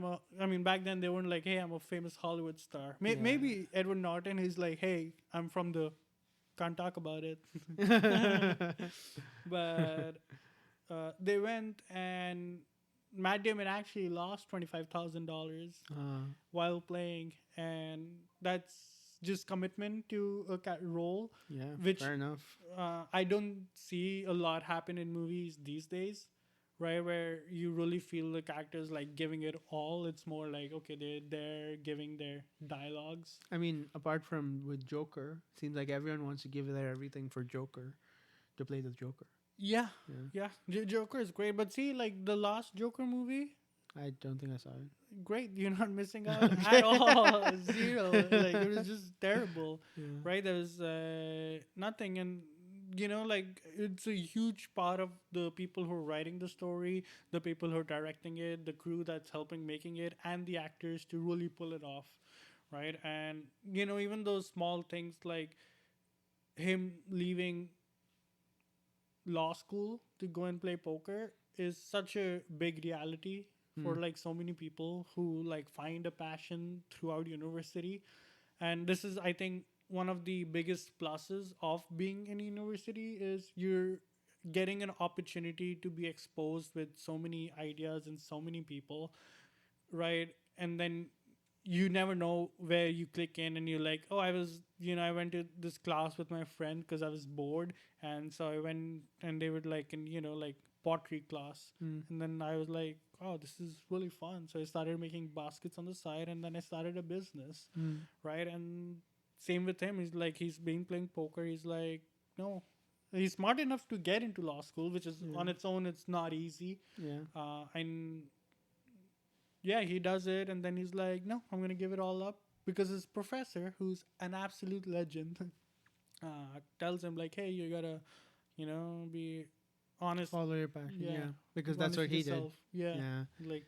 back then, they weren't like, hey, I'm a famous Hollywood star. Maybe Edward Norton is like, hey, I'm from the... Can't talk about it. But they went and... Matt Damon actually lost $25,000 while playing, and that's just commitment to a role. Yeah, which fair enough. I don't see a lot happen in movies these days, right? Where you really feel the characters like giving it all. It's more like, okay, they're giving their dialogues. I mean, apart from with Joker, seems like everyone wants to give their everything for Joker to play the Joker. Yeah, Yeah, yeah. Joker is great, but see, like the last Joker movie, I don't think I saw it. great. You're not missing out Okay. at all. Zero. Like it was just terrible, Yeah. right? There was nothing, and like it's a huge part of the people who are writing the story, the people who are directing it, the crew that's helping making it, and the actors to really pull it off, right? And even those small things like him leaving law school to go and play poker is such a big reality for Hmm. like so many people who like find a passion throughout university. And this is, I think, one of the biggest pluses of being in university is you're getting an opportunity to be exposed with so many ideas and so many people, right? And then you never know where you click in and you're like, oh, I went to this class with my friend because I was bored, and so I went, and they were like in like pottery class, Hmm. and then I was like, oh, this is really fun. So I started making baskets on the side, and then I started a business, Hmm. right? And same with him. He's like, he's been playing poker. He's like, no, he's smart enough to get into law school, which is Yeah. on its own, it's not easy. Yeah. And yeah, he does it, and then he's like, no, I'm gonna give it all up because his professor, who's an absolute legend, tells him like, hey, you gotta, be honest. Follow your passion. Yeah, Yeah, because be that's honest what with he did. yourself. Yeah, Yeah. like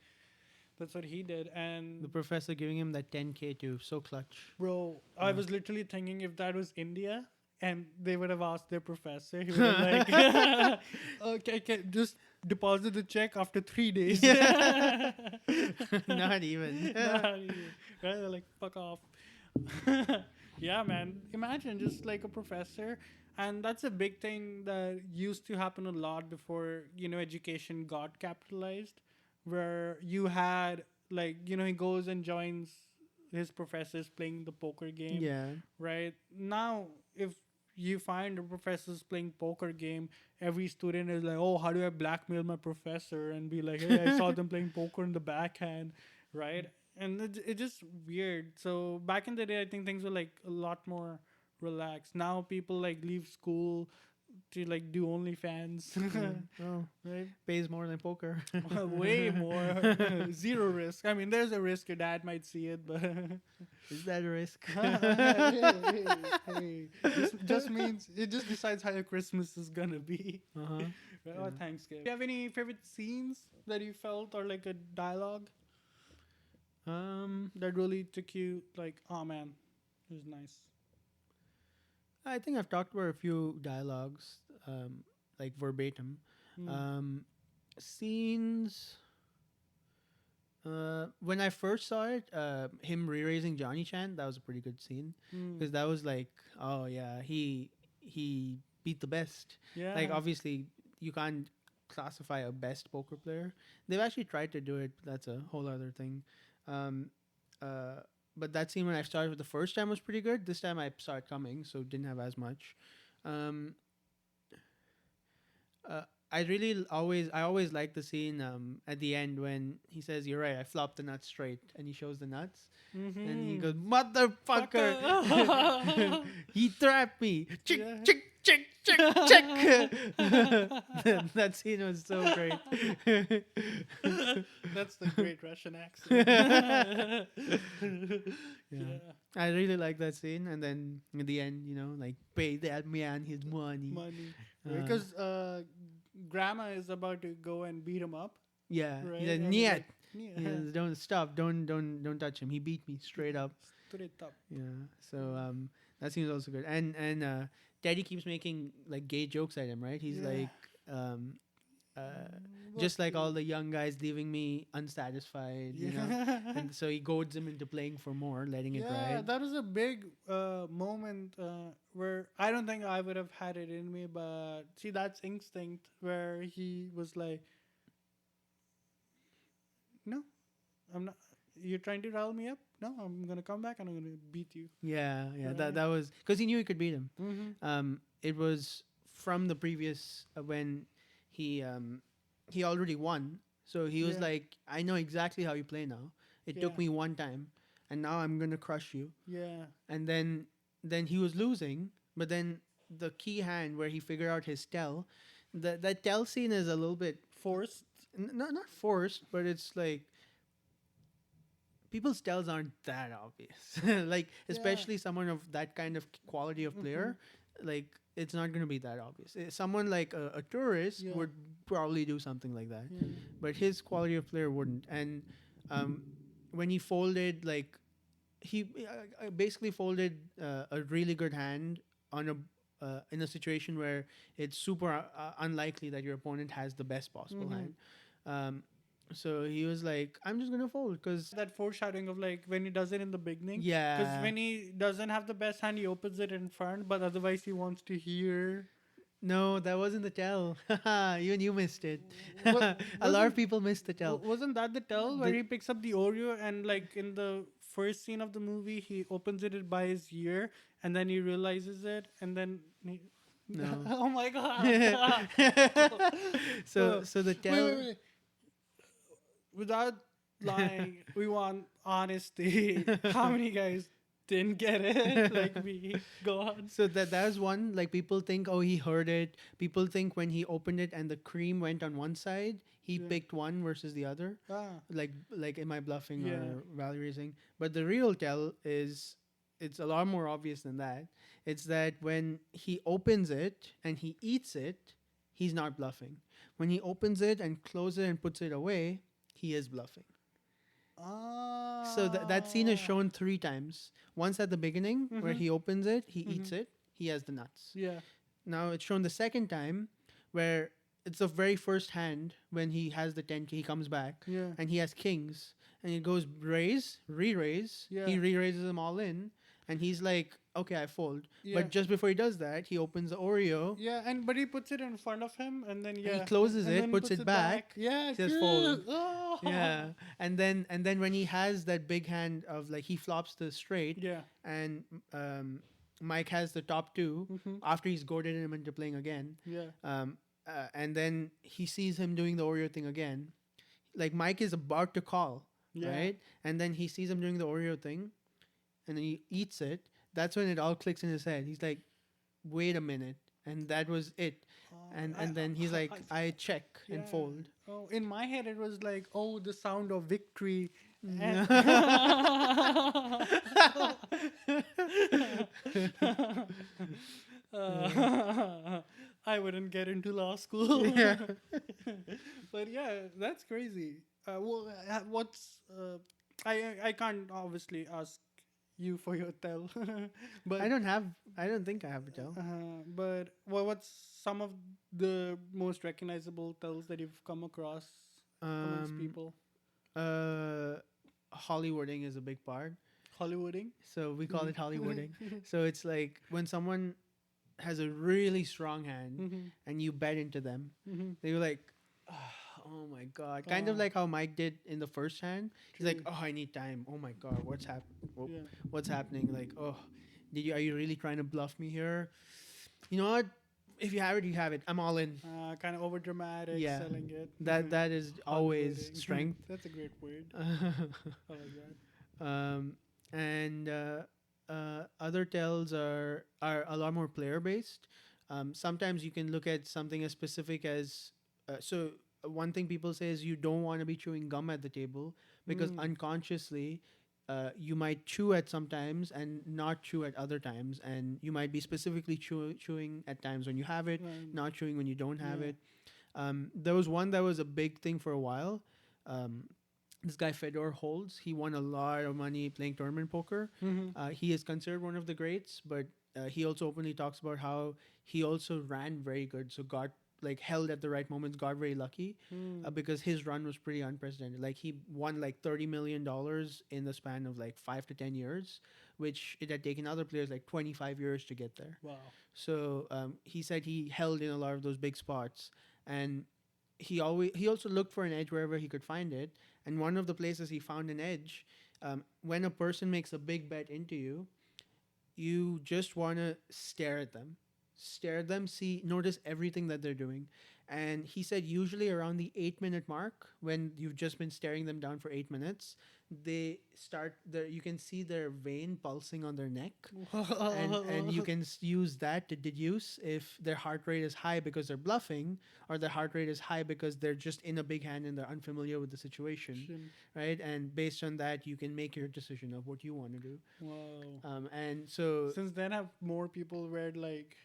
that's what he did. And The professor giving him that 10K too, so clutch. bro, I Yeah. was literally thinking if that was India and they would have asked their professor, he would have like, okay, just deposit the check after 3 days. Not even. Not even. Right? They're like, fuck off. Yeah, man. Imagine just like a professor. And that's a big thing that used to happen a lot before, education got capitalized, where you had, like, he goes and joins his professors playing the poker game, Yeah. right? Now, if you find a professor's playing poker game, every student is like, oh, how do I blackmail my professor and be like, hey, I saw them playing poker in the backhand, right? And it's just weird. So back in the day, I think things were like a lot more relaxed. Now people like leave school to like do OnlyFans, Oh, right? pays more than poker. Way more. Zero risk. I mean, there's a risk your dad might see it, but Is that a risk? hey, just means it just decides how your Christmas is gonna be. Uh-huh. Right? Or Thanksgiving. Do you have any favorite scenes that you felt, or like a dialogue that really took you like, oh man, it was nice. I think I've talked about a few dialogues, like verbatim. Um, Scenes. When I first saw it, him re-raising Johnny Chan, that was a pretty good scene because that was like, oh yeah, he beat the best. Yeah. Like obviously, you can't classify a best poker player. They've actually tried to do it. But that's a whole other thing. Um, but that scene when I started with the first time was pretty good. This time I saw it coming, so didn't have as much. Um, I always like the scene at the end when he says, "You're right, I flopped the nuts straight," and he shows the nuts, and he goes, "Motherfucker, he trapped me!" Chick, Yeah. chick, chick, chick, chick. That scene was so great. That's the great Russian accent. Yeah. I really like that scene, and then at the end, like pay that man his money. Money. Uh, Because grandma is about to go and beat him up. Yeah, Right? he said, And he's "Niet." like, yeah. He says, don't stop, don't touch him. He beat me straight up. Straight up. Yeah, so that seems also good. And Daddy keeps making like gay jokes at him, right? He's Yeah. like, just like all the young guys leaving me unsatisfied, and so he goads him into playing for more, letting it Yeah, ride. that was a big moment where I don't think I would have had it in me, but see, that's instinct where he was like, no, I'm not. You're trying to rile me up? No, I'm gonna come back and I'm gonna beat you. Yeah, Right. that was because he knew he could beat him. Mm-hmm. It was from the previous when he he already won. So he was Yeah. like, I know exactly how you play now. It Yeah. took me one time, and now I'm gonna crush you. Yeah. And then he was losing, but then the key hand where he figured out his tell, that tell scene is a little bit Forced. not forced, but it's like people's tells aren't that obvious. Like Yeah. especially someone of that kind of quality of Mm-hmm. player, like it's not going to be that obvious. Someone like a tourist Yeah. would probably do something like that, Yeah. but his quality of player wouldn't. And um, when he folded, like he basically folded a really good hand on a in a situation where it's super unlikely that your opponent has the best possible Mm-hmm. hand. Um, so he was like, "I'm just gonna fold because That foreshadowing of like when he does it in the beginning, because yeah, when he doesn't have the best hand, he opens it in front, but otherwise he wants to hear. no, that wasn't the tell. Even you missed it. What A lot of wasn't people missed the tell. wasn't that the tell where The, he picks up the Oreo and like in the first scene of the movie he opens it by his ear and then he realizes it and then he, no. oh my god. So so the tell. Wait. Without lying, we want honesty. How many guys didn't get it? Like me. Go on. So that's one. Like people think, oh, he heard it. People think when he opened it and the cream went on one side, he Yeah. picked one versus the other. Ah. Like am I bluffing Yeah. or value raising? But the real tell is it's a lot more obvious than that. It's that when he opens it and he eats it, he's not bluffing. When he opens it and closes it and puts it away, he is bluffing. So that scene is Ah. shown three times. Once at the beginning, where Mm-hmm. he opens it, he eats Mm-hmm. it, he has the nuts. Yeah. Now it's shown the second time, where it's the very first hand when he has the 10K, he comes back, Yeah. and he has kings, and it goes raise, re-raise, Yeah. he re-raises them all in, and he's like, okay, I fold. Yeah. But just before he does that, he opens the Oreo, Yeah, and but he puts it in front of him, and then and he yeah, closes and it, then he puts it back, Yeah, says good. fold. Oh. Yeah, and then when he has that big hand of like he flops the straight, Yeah. and Mike has the top two Mm-hmm. after he's goaded him into playing again. Yeah. And then he sees him doing the Oreo thing again. Like Mike is about to call, Yeah. right? And then he sees him doing the Oreo thing, and then he eats it. That's when it all clicks in his head. He's like, "Wait a minute," and that was it. And then he's like, "I check and Yeah. fold." Oh, in my head it was like, oh, the sound of victory. And I wouldn't get into law school. Yeah. But yeah, that's crazy. What's I can't obviously ask you for your tell, but I don't think I have a tell. but what's some of the most recognizable tells that you've come across amongst people? Hollywooding is a big part. Hollywooding. So we call it Hollywooding. So it's like when someone has a really strong hand Mm-hmm. and you bet into them, Mm-hmm. they were like, oh my god, kind of Oh. like how Mike did in the first hand. He's like, True. oh, I need time. Oh my god, Yeah. what's happening? Like, oh, are you really trying to bluff me here? You know what? If you have it, you have it. I'm all in. Kind of over dramatic, Yeah. selling it. That is always Hollywooding. strength. That's a great word. I like that. And other tells are a lot more player based. Sometimes you can look at something as specific as one thing people say is you don't want to be chewing gum at the table because unconsciously you might chew at some times and not chew at other times, and you might be specifically chewing at times when you have it, not chewing when you don't have Yeah. it. There was one that was a big thing for a while. This guy Fedor Holds, he won a lot of money playing tournament poker. He is considered one of the greats, but he also openly talks about how he also ran very good, so got like held at the right moments, got very lucky because his run was pretty unprecedented. Like he won like $30 million in the span of like 5 to 10 years, which it had taken other players like 25 years to get there. Wow. So he said he held in a lot of those big spots, and he also looked for an edge wherever he could find it. And one of the places he found an edge, when a person makes a big bet into you, you just want to stare at them, notice everything that they're doing, And he said usually around the 8 minute mark, when you've just been staring them down for 8 minutes, they start you can see their vein pulsing on their neck, and you can use that to deduce if their heart rate is high because they're bluffing, or their heart rate is high because they're just in a big hand and they're unfamiliar with the situation, right? And based on that, you can make your decision of what you want to do. Wow. And so Since then, have more people wear like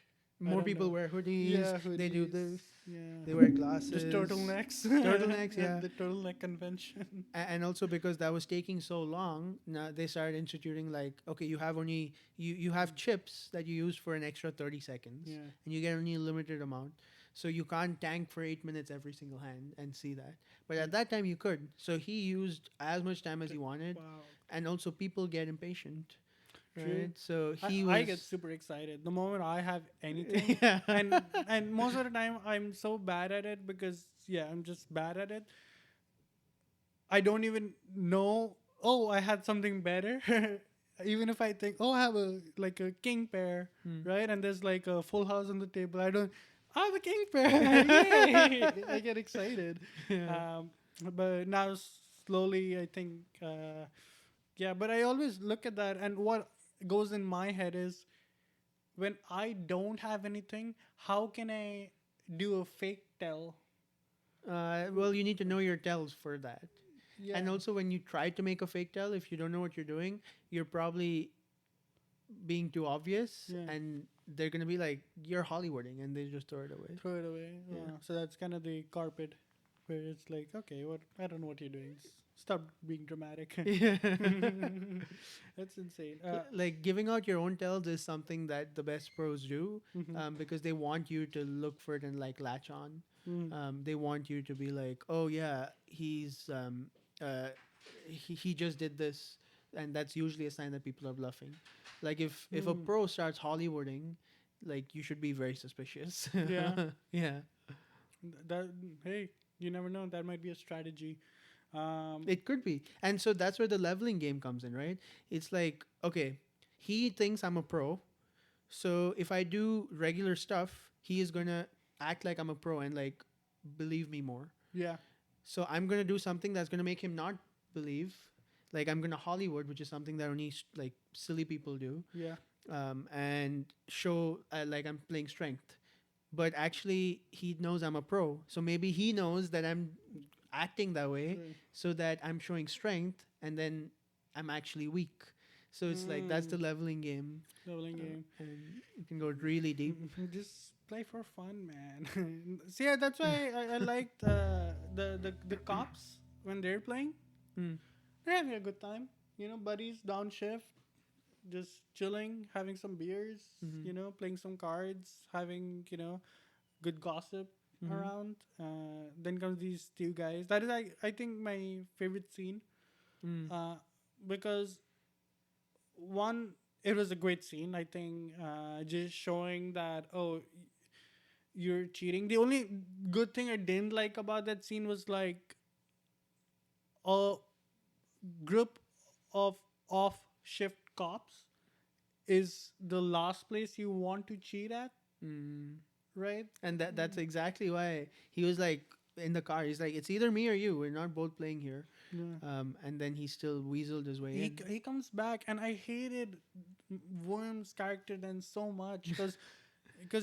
more people wear hoodies. They do hoodies. this. Yeah. They wear glasses. Just turtlenecks. Turtlenecks, yeah. The turtleneck convention. And also because that was taking so long, now they started instituting like, okay, you have only you have chips that you use for an extra 30 seconds, Yeah. and you get only a limited amount, so you can't tank for 8 minutes every single hand and see that. But at that time you could, so he used as much time as he wanted. Wow. And also people get impatient, True. right? So I get super excited the moment I have anything. yeah. And most of the time I'm so bad at it because I'm just bad at it. I don't even know, oh, I had something better. Even if I think, oh, I have a king pair, right? And there's like a full house on the table. I have a king pair. Yay! I get excited. Yeah. But now slowly I think, but I always look at that, and what goes in my head is, when I don't have anything, how can I do a fake tell? Well, you need to know your tells for that. Yeah. And also, when you try to make a fake tell, if you don't know what you're doing, you're probably being too obvious, Yeah. and they're gonna be like, "You're Hollywooding," and they just throw it away. Throw it away. Yeah. So that's kind of the carpet, where it's like, okay, what? I don't know what you're doing. Stop being dramatic. Yeah. That's insane. Like giving out your own tells is something that the best pros do, because they want you to look for it and like latch on. They want you to be like, oh yeah, he just did this, and that's usually a sign that people are bluffing. Like if a pro starts Hollywooding, like you should be very suspicious. Yeah. Yeah. That hey, you never know. That might be a strategy. It could be. And so that's where the leveling game comes in, right? It's like, okay, he thinks I'm a pro. So if I do regular stuff, he is going to act like I'm a pro and like believe me more. Yeah. So I'm going to do something that's going to make him not believe. Like I'm going to Hollywood, which is something that only like silly people do. Yeah. And show like I'm playing strength. But actually, he knows I'm a pro. So maybe he knows that I'm acting that way, so that I'm showing strength, and then I'm actually weak. So it's like that's the leveling game. Leveling game. And it can go really deep. Just play for fun, man. See, yeah, that's why I liked the cops when they're playing. They're having a good time. Buddies down shift, just chilling, having some beers. Playing some cards, having good gossip around. Then comes these two guys. That is, I think, my favorite scene. Because one, it was a great scene. I think just showing that, oh, you're cheating. The only good thing I didn't like about that scene was like a group of off shift cops is the last place you want to cheat at. Right? And that's exactly why he was like in the car. He's like, it's either me or you. We're not both playing here. Yeah. And then he still weaseled his way in. He comes back, and I hated Worm's character then so much because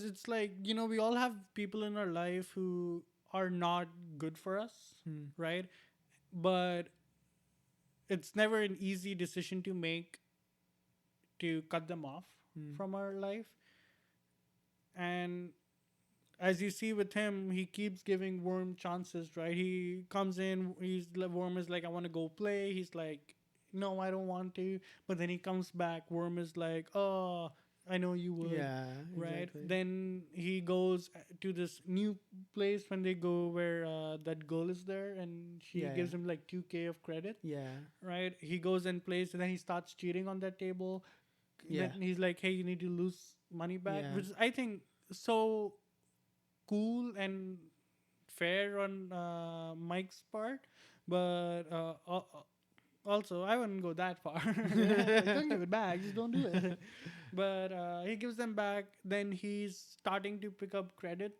it's like, we all have people in our life who are not good for us, right? But it's never an easy decision to make to cut them off from our life. And as you see with him, he keeps giving Worm chances, right? He comes in, Worm is like, I want to go play. He's like, no, I don't want to. But then he comes back. Worm is like, oh, I know you would. Yeah, right. exactly. Then he goes to this new place when they go where that girl is there, and she gives him like 2K of credit. Yeah. Right. He goes and plays, and then he starts cheating on that table. Yeah. Then he's like, hey, you need to lose money back, Yeah. which is, I think, so cool and fair on Mike's part, but also I wouldn't go that far. Like, don't give it back, just don't do it. But he gives them back. Then he's starting to pick up credit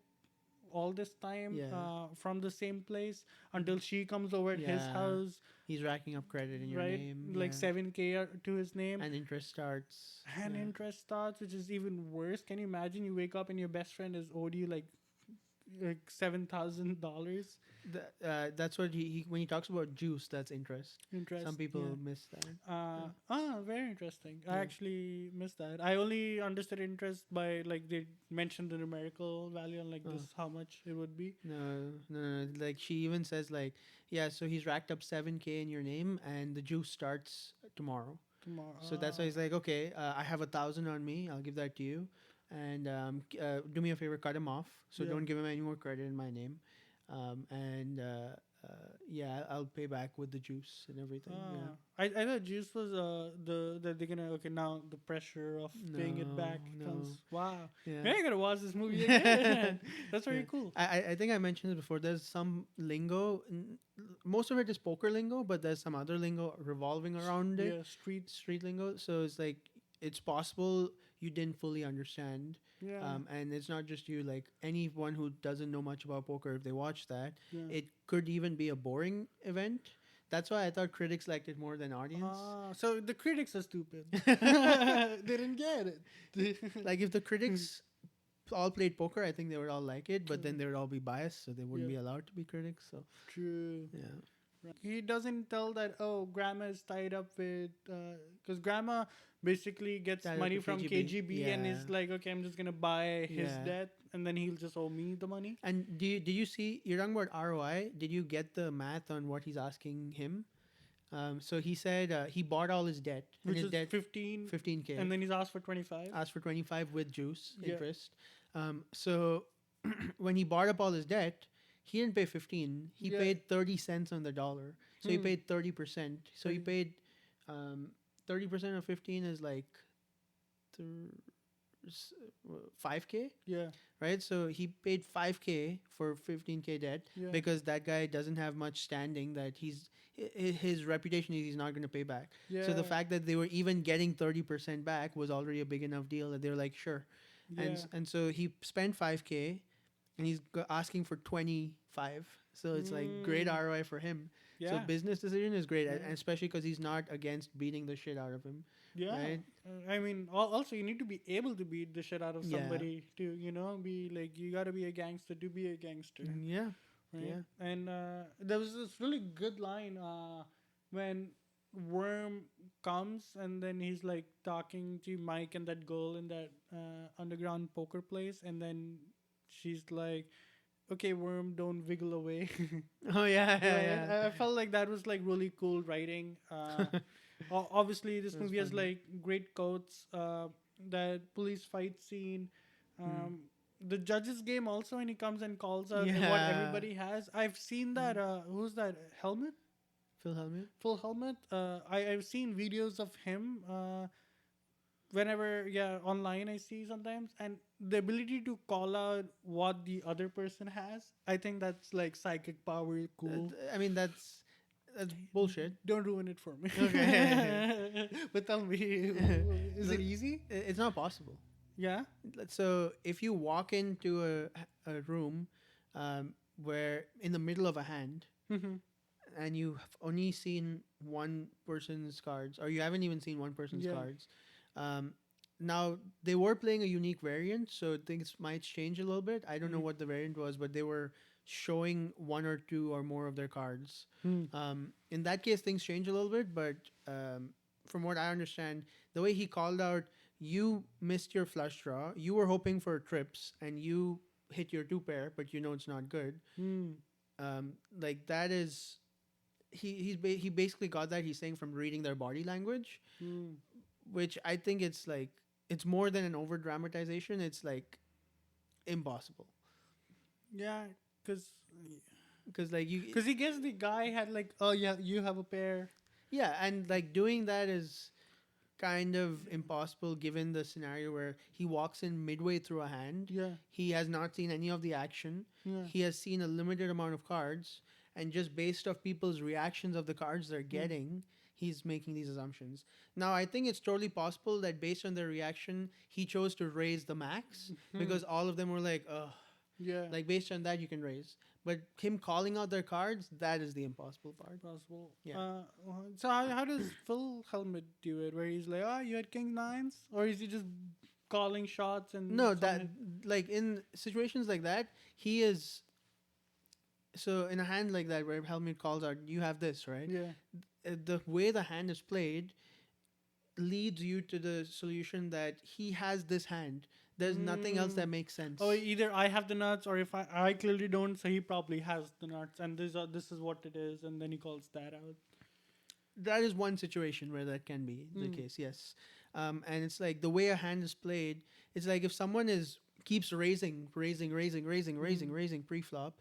all this time Yeah. from the same place until she comes over at his Yeah. house, He's racking up credit in your right? name. Like Yeah. 7K to his name. And interest starts. And Yeah. interest starts, which is even worse. Can you imagine you wake up and your best friend has owed you like $7,000 That's what he when he talks about juice, that's interest. Some interest? people Yeah. miss that. Yeah. Very interesting. I Yeah. actually missed that. I only understood interest by like they mentioned the numerical value and like Oh. this how much it would be No. Like she even says like, yeah, so he's racked up 7K in your name and the juice starts tomorrow. tomorrow. So that's why he's like, okay, I have 1,000 on me. I'll give that to you, and do me a favor, cut him off. So Yeah. don't give him any more credit in my name, and yeah, I'll pay back with the juice and everything. Yeah. I thought juice was the that they're gonna okay now the pressure of paying it back No. comes. Wow. Yeah. Maybe I gotta watch this movie again. That's Yeah. very cool. I think I mentioned it before. There's some lingo. Most of it is poker lingo, but there's some other lingo revolving around it. Yeah, Street lingo. So it's like it's possible you didn't fully understand. yeah. And it's not just you. Like anyone who doesn't know much about poker, if they watch that, Yeah. it could even be a boring event. That's why I thought critics liked it more than audience. So the critics are stupid. They didn't get it. Like if the critics all played poker, I think they would all like it, but then they would all be biased, so they wouldn't Yeah. be allowed to be critics. So True. yeah. Right. He doesn't tell that grandma is tied up with because grandma basically gets Tied up money with from KGB. KGB and is Yeah. like, okay, I'm just gonna buy his Yeah. debt and then he'll just owe me the money. And did you see? You're talking about ROI. Did you get the math on what he's asking him? So he said he bought all his debt, and Which his is debt 15 15K. and then he's asked for 25. Asked for 25 with juice Yeah. interest. So when he bought up all his debt, he didn't pay 15. He Yeah. paid 30 cents on the dollar. So he Hmm. paid 30%. So he 30. paid 30% of 15 is like 5K, Yeah. right? So he paid 5K for 15K debt Yeah. because that guy doesn't have much standing that his reputation is he's not going to pay back. Yeah. So the fact that they were even getting 30% back was already a big enough deal that they were like, sure. Yeah. And so he spent 5K and he's asking for 25. So it's like great Mm. ROI for him. Yeah. So business decision is great, Yeah. and especially because he's not against beating the shit out of him. Yeah. Right? I mean, also you need to be able to beat the shit out of Yeah. somebody to, be like, you got to be a gangster to be a gangster. Yeah. Right? Yeah. And there was this really good line when Worm comes and then he's like talking to Mike and that girl in that underground poker place, and then she's like, "Okay, Worm, don't wiggle away." Oh yeah, yeah, Right? yeah. I felt like that was like really cool writing. Obviously, this That's movie has funny. like great quotes. That police fight scene. The judge's game also when he comes and calls out what Yeah. everybody has. I've seen that. Who's that? Helmet? Phil Helmet. Full helmet. I've seen videos of him. Whenever online I see sometimes, and the ability to call out what the other person has, I think that's like psychic power cool. I mean that's bullshit. Don't ruin it for me. Okay. But tell me, is it easy? It's not possible. Yeah. So if you walk into a room where in the middle of a hand Mm-hmm. and you've only seen one person's cards, or you haven't even seen one person's Yeah. cards. Now they were playing a unique variant, so things might change a little bit. I don't know what the variant was, but they were showing one or two or more of their cards. In that case, things change a little bit, but from what I understand, the way he called out, you missed your flush draw. You were hoping for trips, and you hit your two pair, but you know it's not good. Like that is, he basically got that. He's saying from reading their body language, which I think it's like it's more than an over dramatization. It's like impossible Yeah, because like you he guessed the guy had like, oh yeah, you have a pair. yeah, and like doing that is kind of impossible given the scenario where he walks in midway through a hand. Yeah. He has not seen any of the action. Yeah. He has seen a limited amount of cards, and just based off people's reactions of the cards they're getting, he's making these assumptions. Now, I think it's totally possible that based on their reaction, he chose to raise the max because all of them were like, "Oh, Yeah. Like based on that, you can raise. But him calling out their cards, that is the impossible part. Possible. Yeah. So how does Phil Helmet do it? Where he's like, oh, you had king nines, or is he just calling shots and No, some that like in situations like that, he is. So in a hand like that, where Helmet calls out, you have this, right? yeah. The way the hand is played leads you to the solution that he has this hand. There's nothing else that makes sense. Oh, either I have the nuts, or if I clearly don't, so he probably has the nuts, and this is what it is, and then he calls that out. That is one situation where that can be the case, yes. And it's like the way a hand is played. It's like if someone keeps raising pre-flop,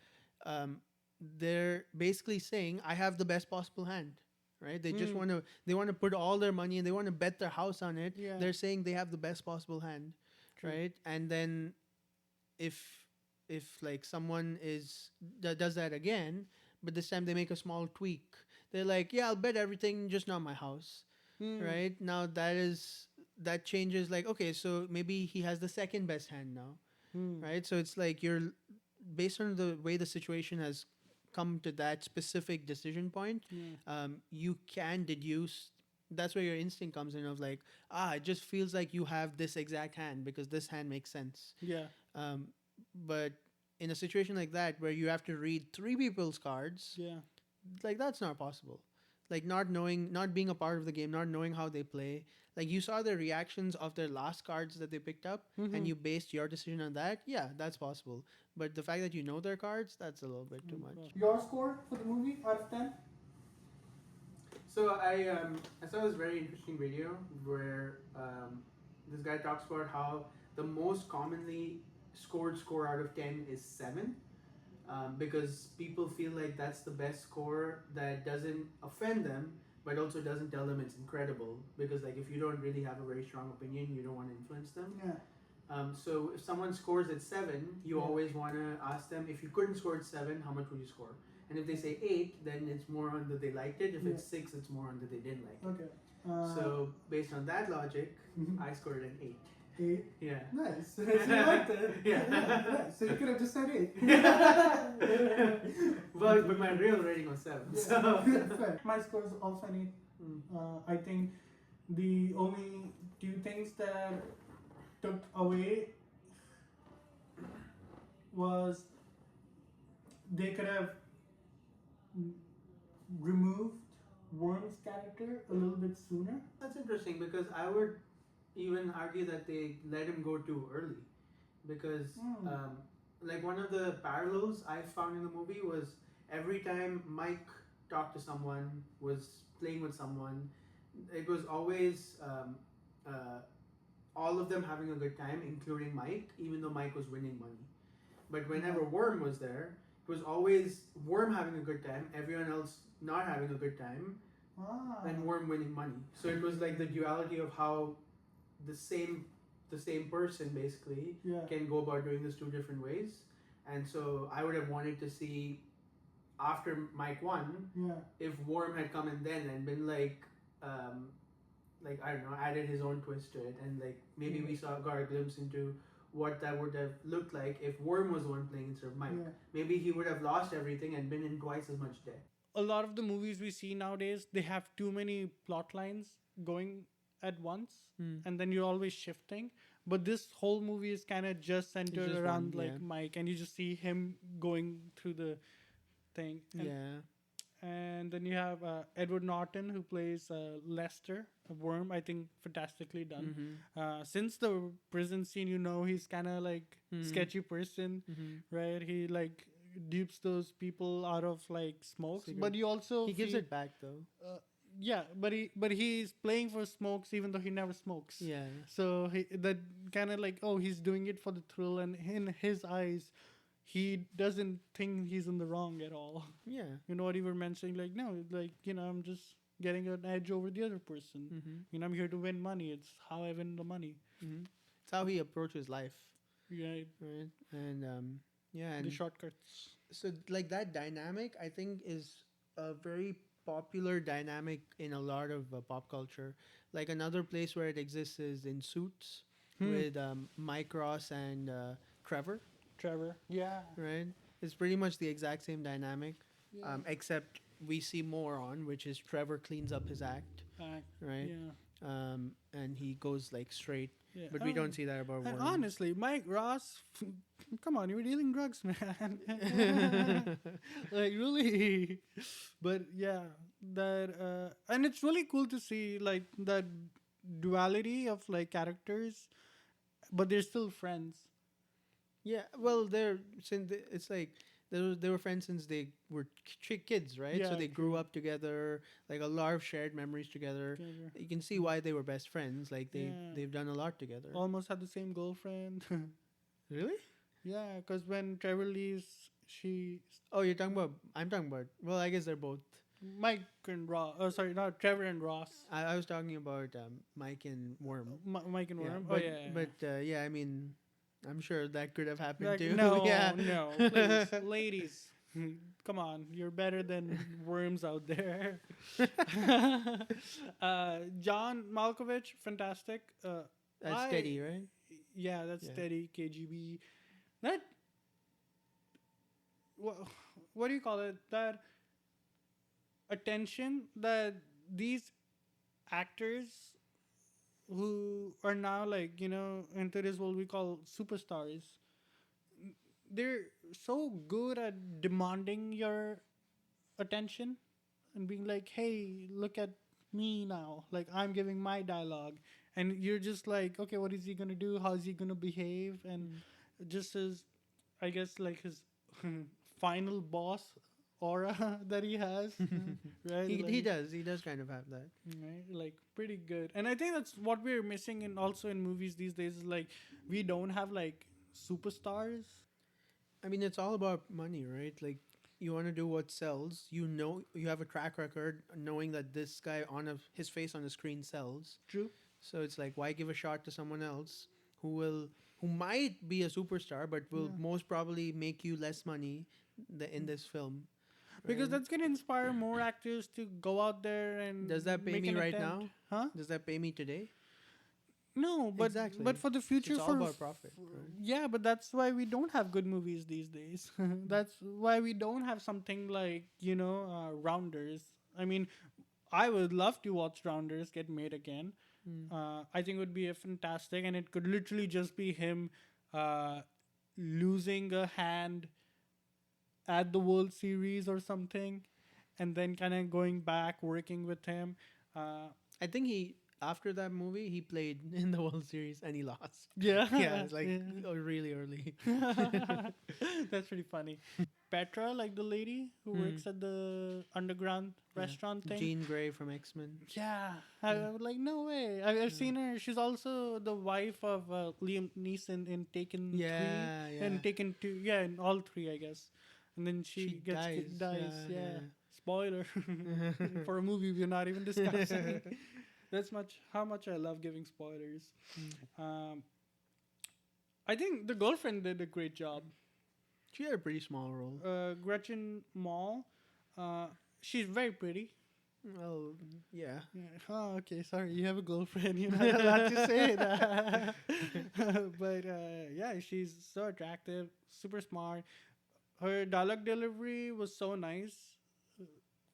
they're basically saying, "I have the best possible hand." Right? They just want to put all their money and they want to bet their house on it. Yeah. They're saying they have the best possible hand, True. right? And then if like someone that does that again, but this time they make a small tweak, they're like, yeah, I'll bet everything, just not my house. Right now, that changes. Like, okay, so maybe he has the second best hand now, right? So it's like you're based on the way the situation has come to that specific decision point. You can deduce. That's where your instinct comes in of like, it just feels like you have this exact hand because this hand makes sense. Yeah. But in a situation like that where you have to read three people's cards, Yeah. like that's not possible. Like not being a part of the game, not knowing how they play. Like you saw the reactions of their last cards that they picked up, and you based your decision on that. Yeah, that's possible. But the fact that you know their cards, that's a little bit too much. Your score for the movie out of 10? So I saw this very interesting video where this guy talks about how the most commonly scored score out of 10 is 7. Because people feel like that's the best score that doesn't offend them, but also doesn't tell them it's incredible. Because like if you don't really have a very strong opinion, you don't want to influence them. Yeah. So if someone scores at 7, you always want to ask them, if you couldn't score at 7, how much would you score? And if they say 8, then it's more on that they liked it. If it's 6, it's more on that they didn't like it. Okay. So based on that logic, I scored an 8. 8. Yeah. Nice. So you liked it. Yeah. Nice. So you could have just said 8. but my real rating was 7. Yeah. So Fair. My score is also an 8. I think the only two things that took away was they could have removed Worm's character a little bit sooner. that's interesting because I would even argue that they let him go too early, because like one of the parallels I found in the movie was every time Mike talked to someone, was playing with someone, it was always all of them having a good time, including Mike, even though Mike was winning money. But whenever Worm was there, it was always Worm having a good time, everyone else not having a good time, and Worm winning money. So it was like the duality of how the same person basically can go about doing this two different ways. And so I would have wanted to see after Mike won, if Worm had come in then and been like I don't know, added his own twist to it, and like maybe we got a glimpse into what that would have looked like if Worm was the one playing instead of Mike. Maybe he would have lost everything and been in twice as much debt. A lot of the movies we see nowadays, they have too many plot lines going at once, and then you're always shifting. But this whole movie is kind of just centered just around one, like Mike, and you just see him going through the thing. And then you have Edward Norton, who plays Lester, a Worm. I think fantastically done. Since the prison scene, he's kind of like sketchy person, right? He like dupes those people out of like smokes, but you also he gives it back though. But he's playing for smokes even though he never smokes. Yeah. So that kind of like, he's doing it for the thrill, and in his eyes, he doesn't think he's in the wrong at all. Yeah. You know what you were mentioning? Like, no, like, I'm just getting an edge over the other person. I'm here to win money. It's how I win the money. It's how he approaches life. Right. And and the shortcuts. So like that dynamic, I think, is a very popular dynamic in a lot of pop culture. Like another place where it exists is in Suits with Mike Ross and Trevor. Trevor. Yeah. right? It's pretty much the exact same dynamic, Yeah. except we see more on, which is Trevor cleans up his act, right? Yeah. And he goes like straight, Yeah. but we don't see that about And Worm. honestly, Mike Ross, come on, you were dealing drugs, man. Like really. But yeah, that and it's really cool to see like that duality of like characters, but they're still friends. Yeah, well, it's like they were friends since they were kids, right? So Yeah, they grew true. up together, like a lot of shared memories together. Together. You can see why they were best friends. Like Yeah. they've done a lot together. Almost had the same girlfriend. Really? Yeah, because when Trevor leaves, she Oh, you're talking about. I'm talking about. Well, I guess they're both. Mike and Ross. Oh, sorry, not Trevor and Ross. I was talking about Mike and Worm. Mike and Yeah, Worm. Oh but yeah. yeah, I mean, I'm sure that could have happened Like, too. no, Yeah. no, please, ladies, come on, you're better than worms out there. John Malkovich, fantastic. That's steady, right? Yeah, that's Yeah. steady. KGB. That what, what do you call it? That attention that these actors who are now like into this what we call superstars, they're so good at demanding your attention and being like, hey, look at me now, like I'm giving my dialogue, and you're just like, okay, what is he gonna do, how is he gonna behave, and just as I guess like his final boss aura that he has, right? He does kind of have that. Right, like pretty good. And I think that's what we're missing in also in movies these days is like we don't have like superstars. I mean, it's all about money, right? Like, you want to do what sells. You know, you have a track record knowing that this guy his face on the screen sells. True. So it's like, why give a shot to someone else who might be a superstar, but will Yeah. most probably make you less money in this film. Because Right? that's gonna inspire more actors to go out there and Does that pay make me an right attempt. now? Huh? Does that pay me today? No, but Exactly. but for the future, It's all for about profit. Right? yeah, but that's why we don't have good movies these days. That's why we don't have something like Rounders. I mean, I would love to watch Rounders get made again. I think it would be a fantastic, and it could literally just be him losing a hand at the World Series or something, and then kind of going back working with him. I think after that movie he played in the World Series and he lost. Yeah, Yeah, it's like yeah. really early. That's pretty funny. Petra, like the lady who works at the underground restaurant thing. Jean Grey from X-Men. Yeah, I was like, no way. I've seen her. She's also the wife of Liam Neeson in Taken Yeah, 3 yeah. and Taken 2. Yeah, in all three, I guess. And then she dies. dies. Yeah, Yeah. yeah. Spoiler for a movie we're not even discussing. That's how much I love giving spoilers. I think the girlfriend did a great job. She had a pretty small role. Gretchen Mall. She's very pretty. Well, yeah. Yeah. Oh, okay. Sorry, you have a girlfriend. You're not allowed to say that. But yeah, she's so attractive, super smart. Her dialogue delivery was so nice,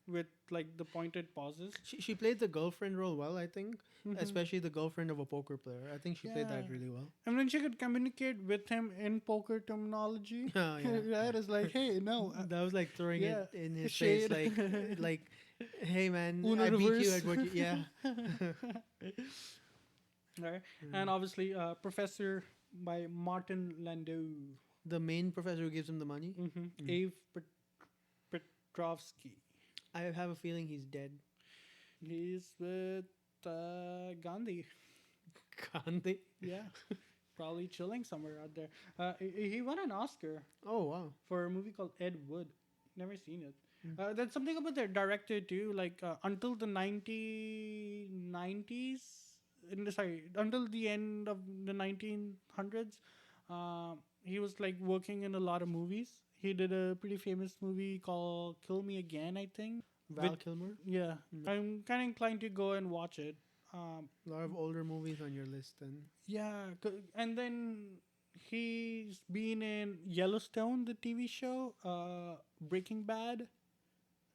with like the pointed pauses. She played the girlfriend role well, I think. Mhm. Especially the girlfriend of a poker player. I think she played that Yeah. really well. And when she could communicate with him in poker terminology, Oh, yeah. right? It's like, hey, no, That was like throwing yeah, it in his shade. face, like, hey man, Uno I beat you reverse. at what you, yeah. Right? And obviously, Professor by Martin Landau. The main professor who gives him the money. Ave Petrovsky. I have a feeling he's dead. He's with Gandhi. Gandhi. Yeah. Probably chilling somewhere out there. He won an Oscar Oh wow. for a movie called Ed Wood. Never seen it. That's something about the director too. Like until the 1990s, until the end of the 1900s, he was like working in a lot of movies. He did a pretty famous movie called Kill Me Again, I think. Val With- Kilmer. Yeah, I'm kind of inclined to go and watch it. A lot of older movies on your list then. Yeah, and then He's been in Yellowstone, the TV show, Breaking Bad,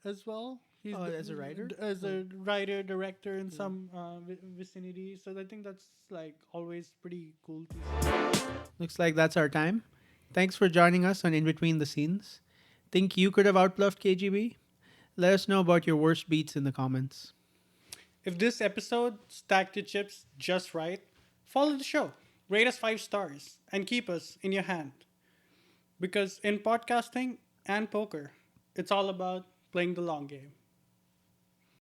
as well. He's Oh, as a writer? as Oh, a writer director in yeah. some vicinity. So I think that's like always pretty cool to see. Looks like that's our time. Thanks for joining us on In Between the Scenes. Think you could have outbluffed KGB? Let us know about your worst beats in the comments. If this episode stacked your chips just right, follow the show, rate us 5 stars, and keep us in your hand. Because in podcasting and poker, it's all about playing the long game.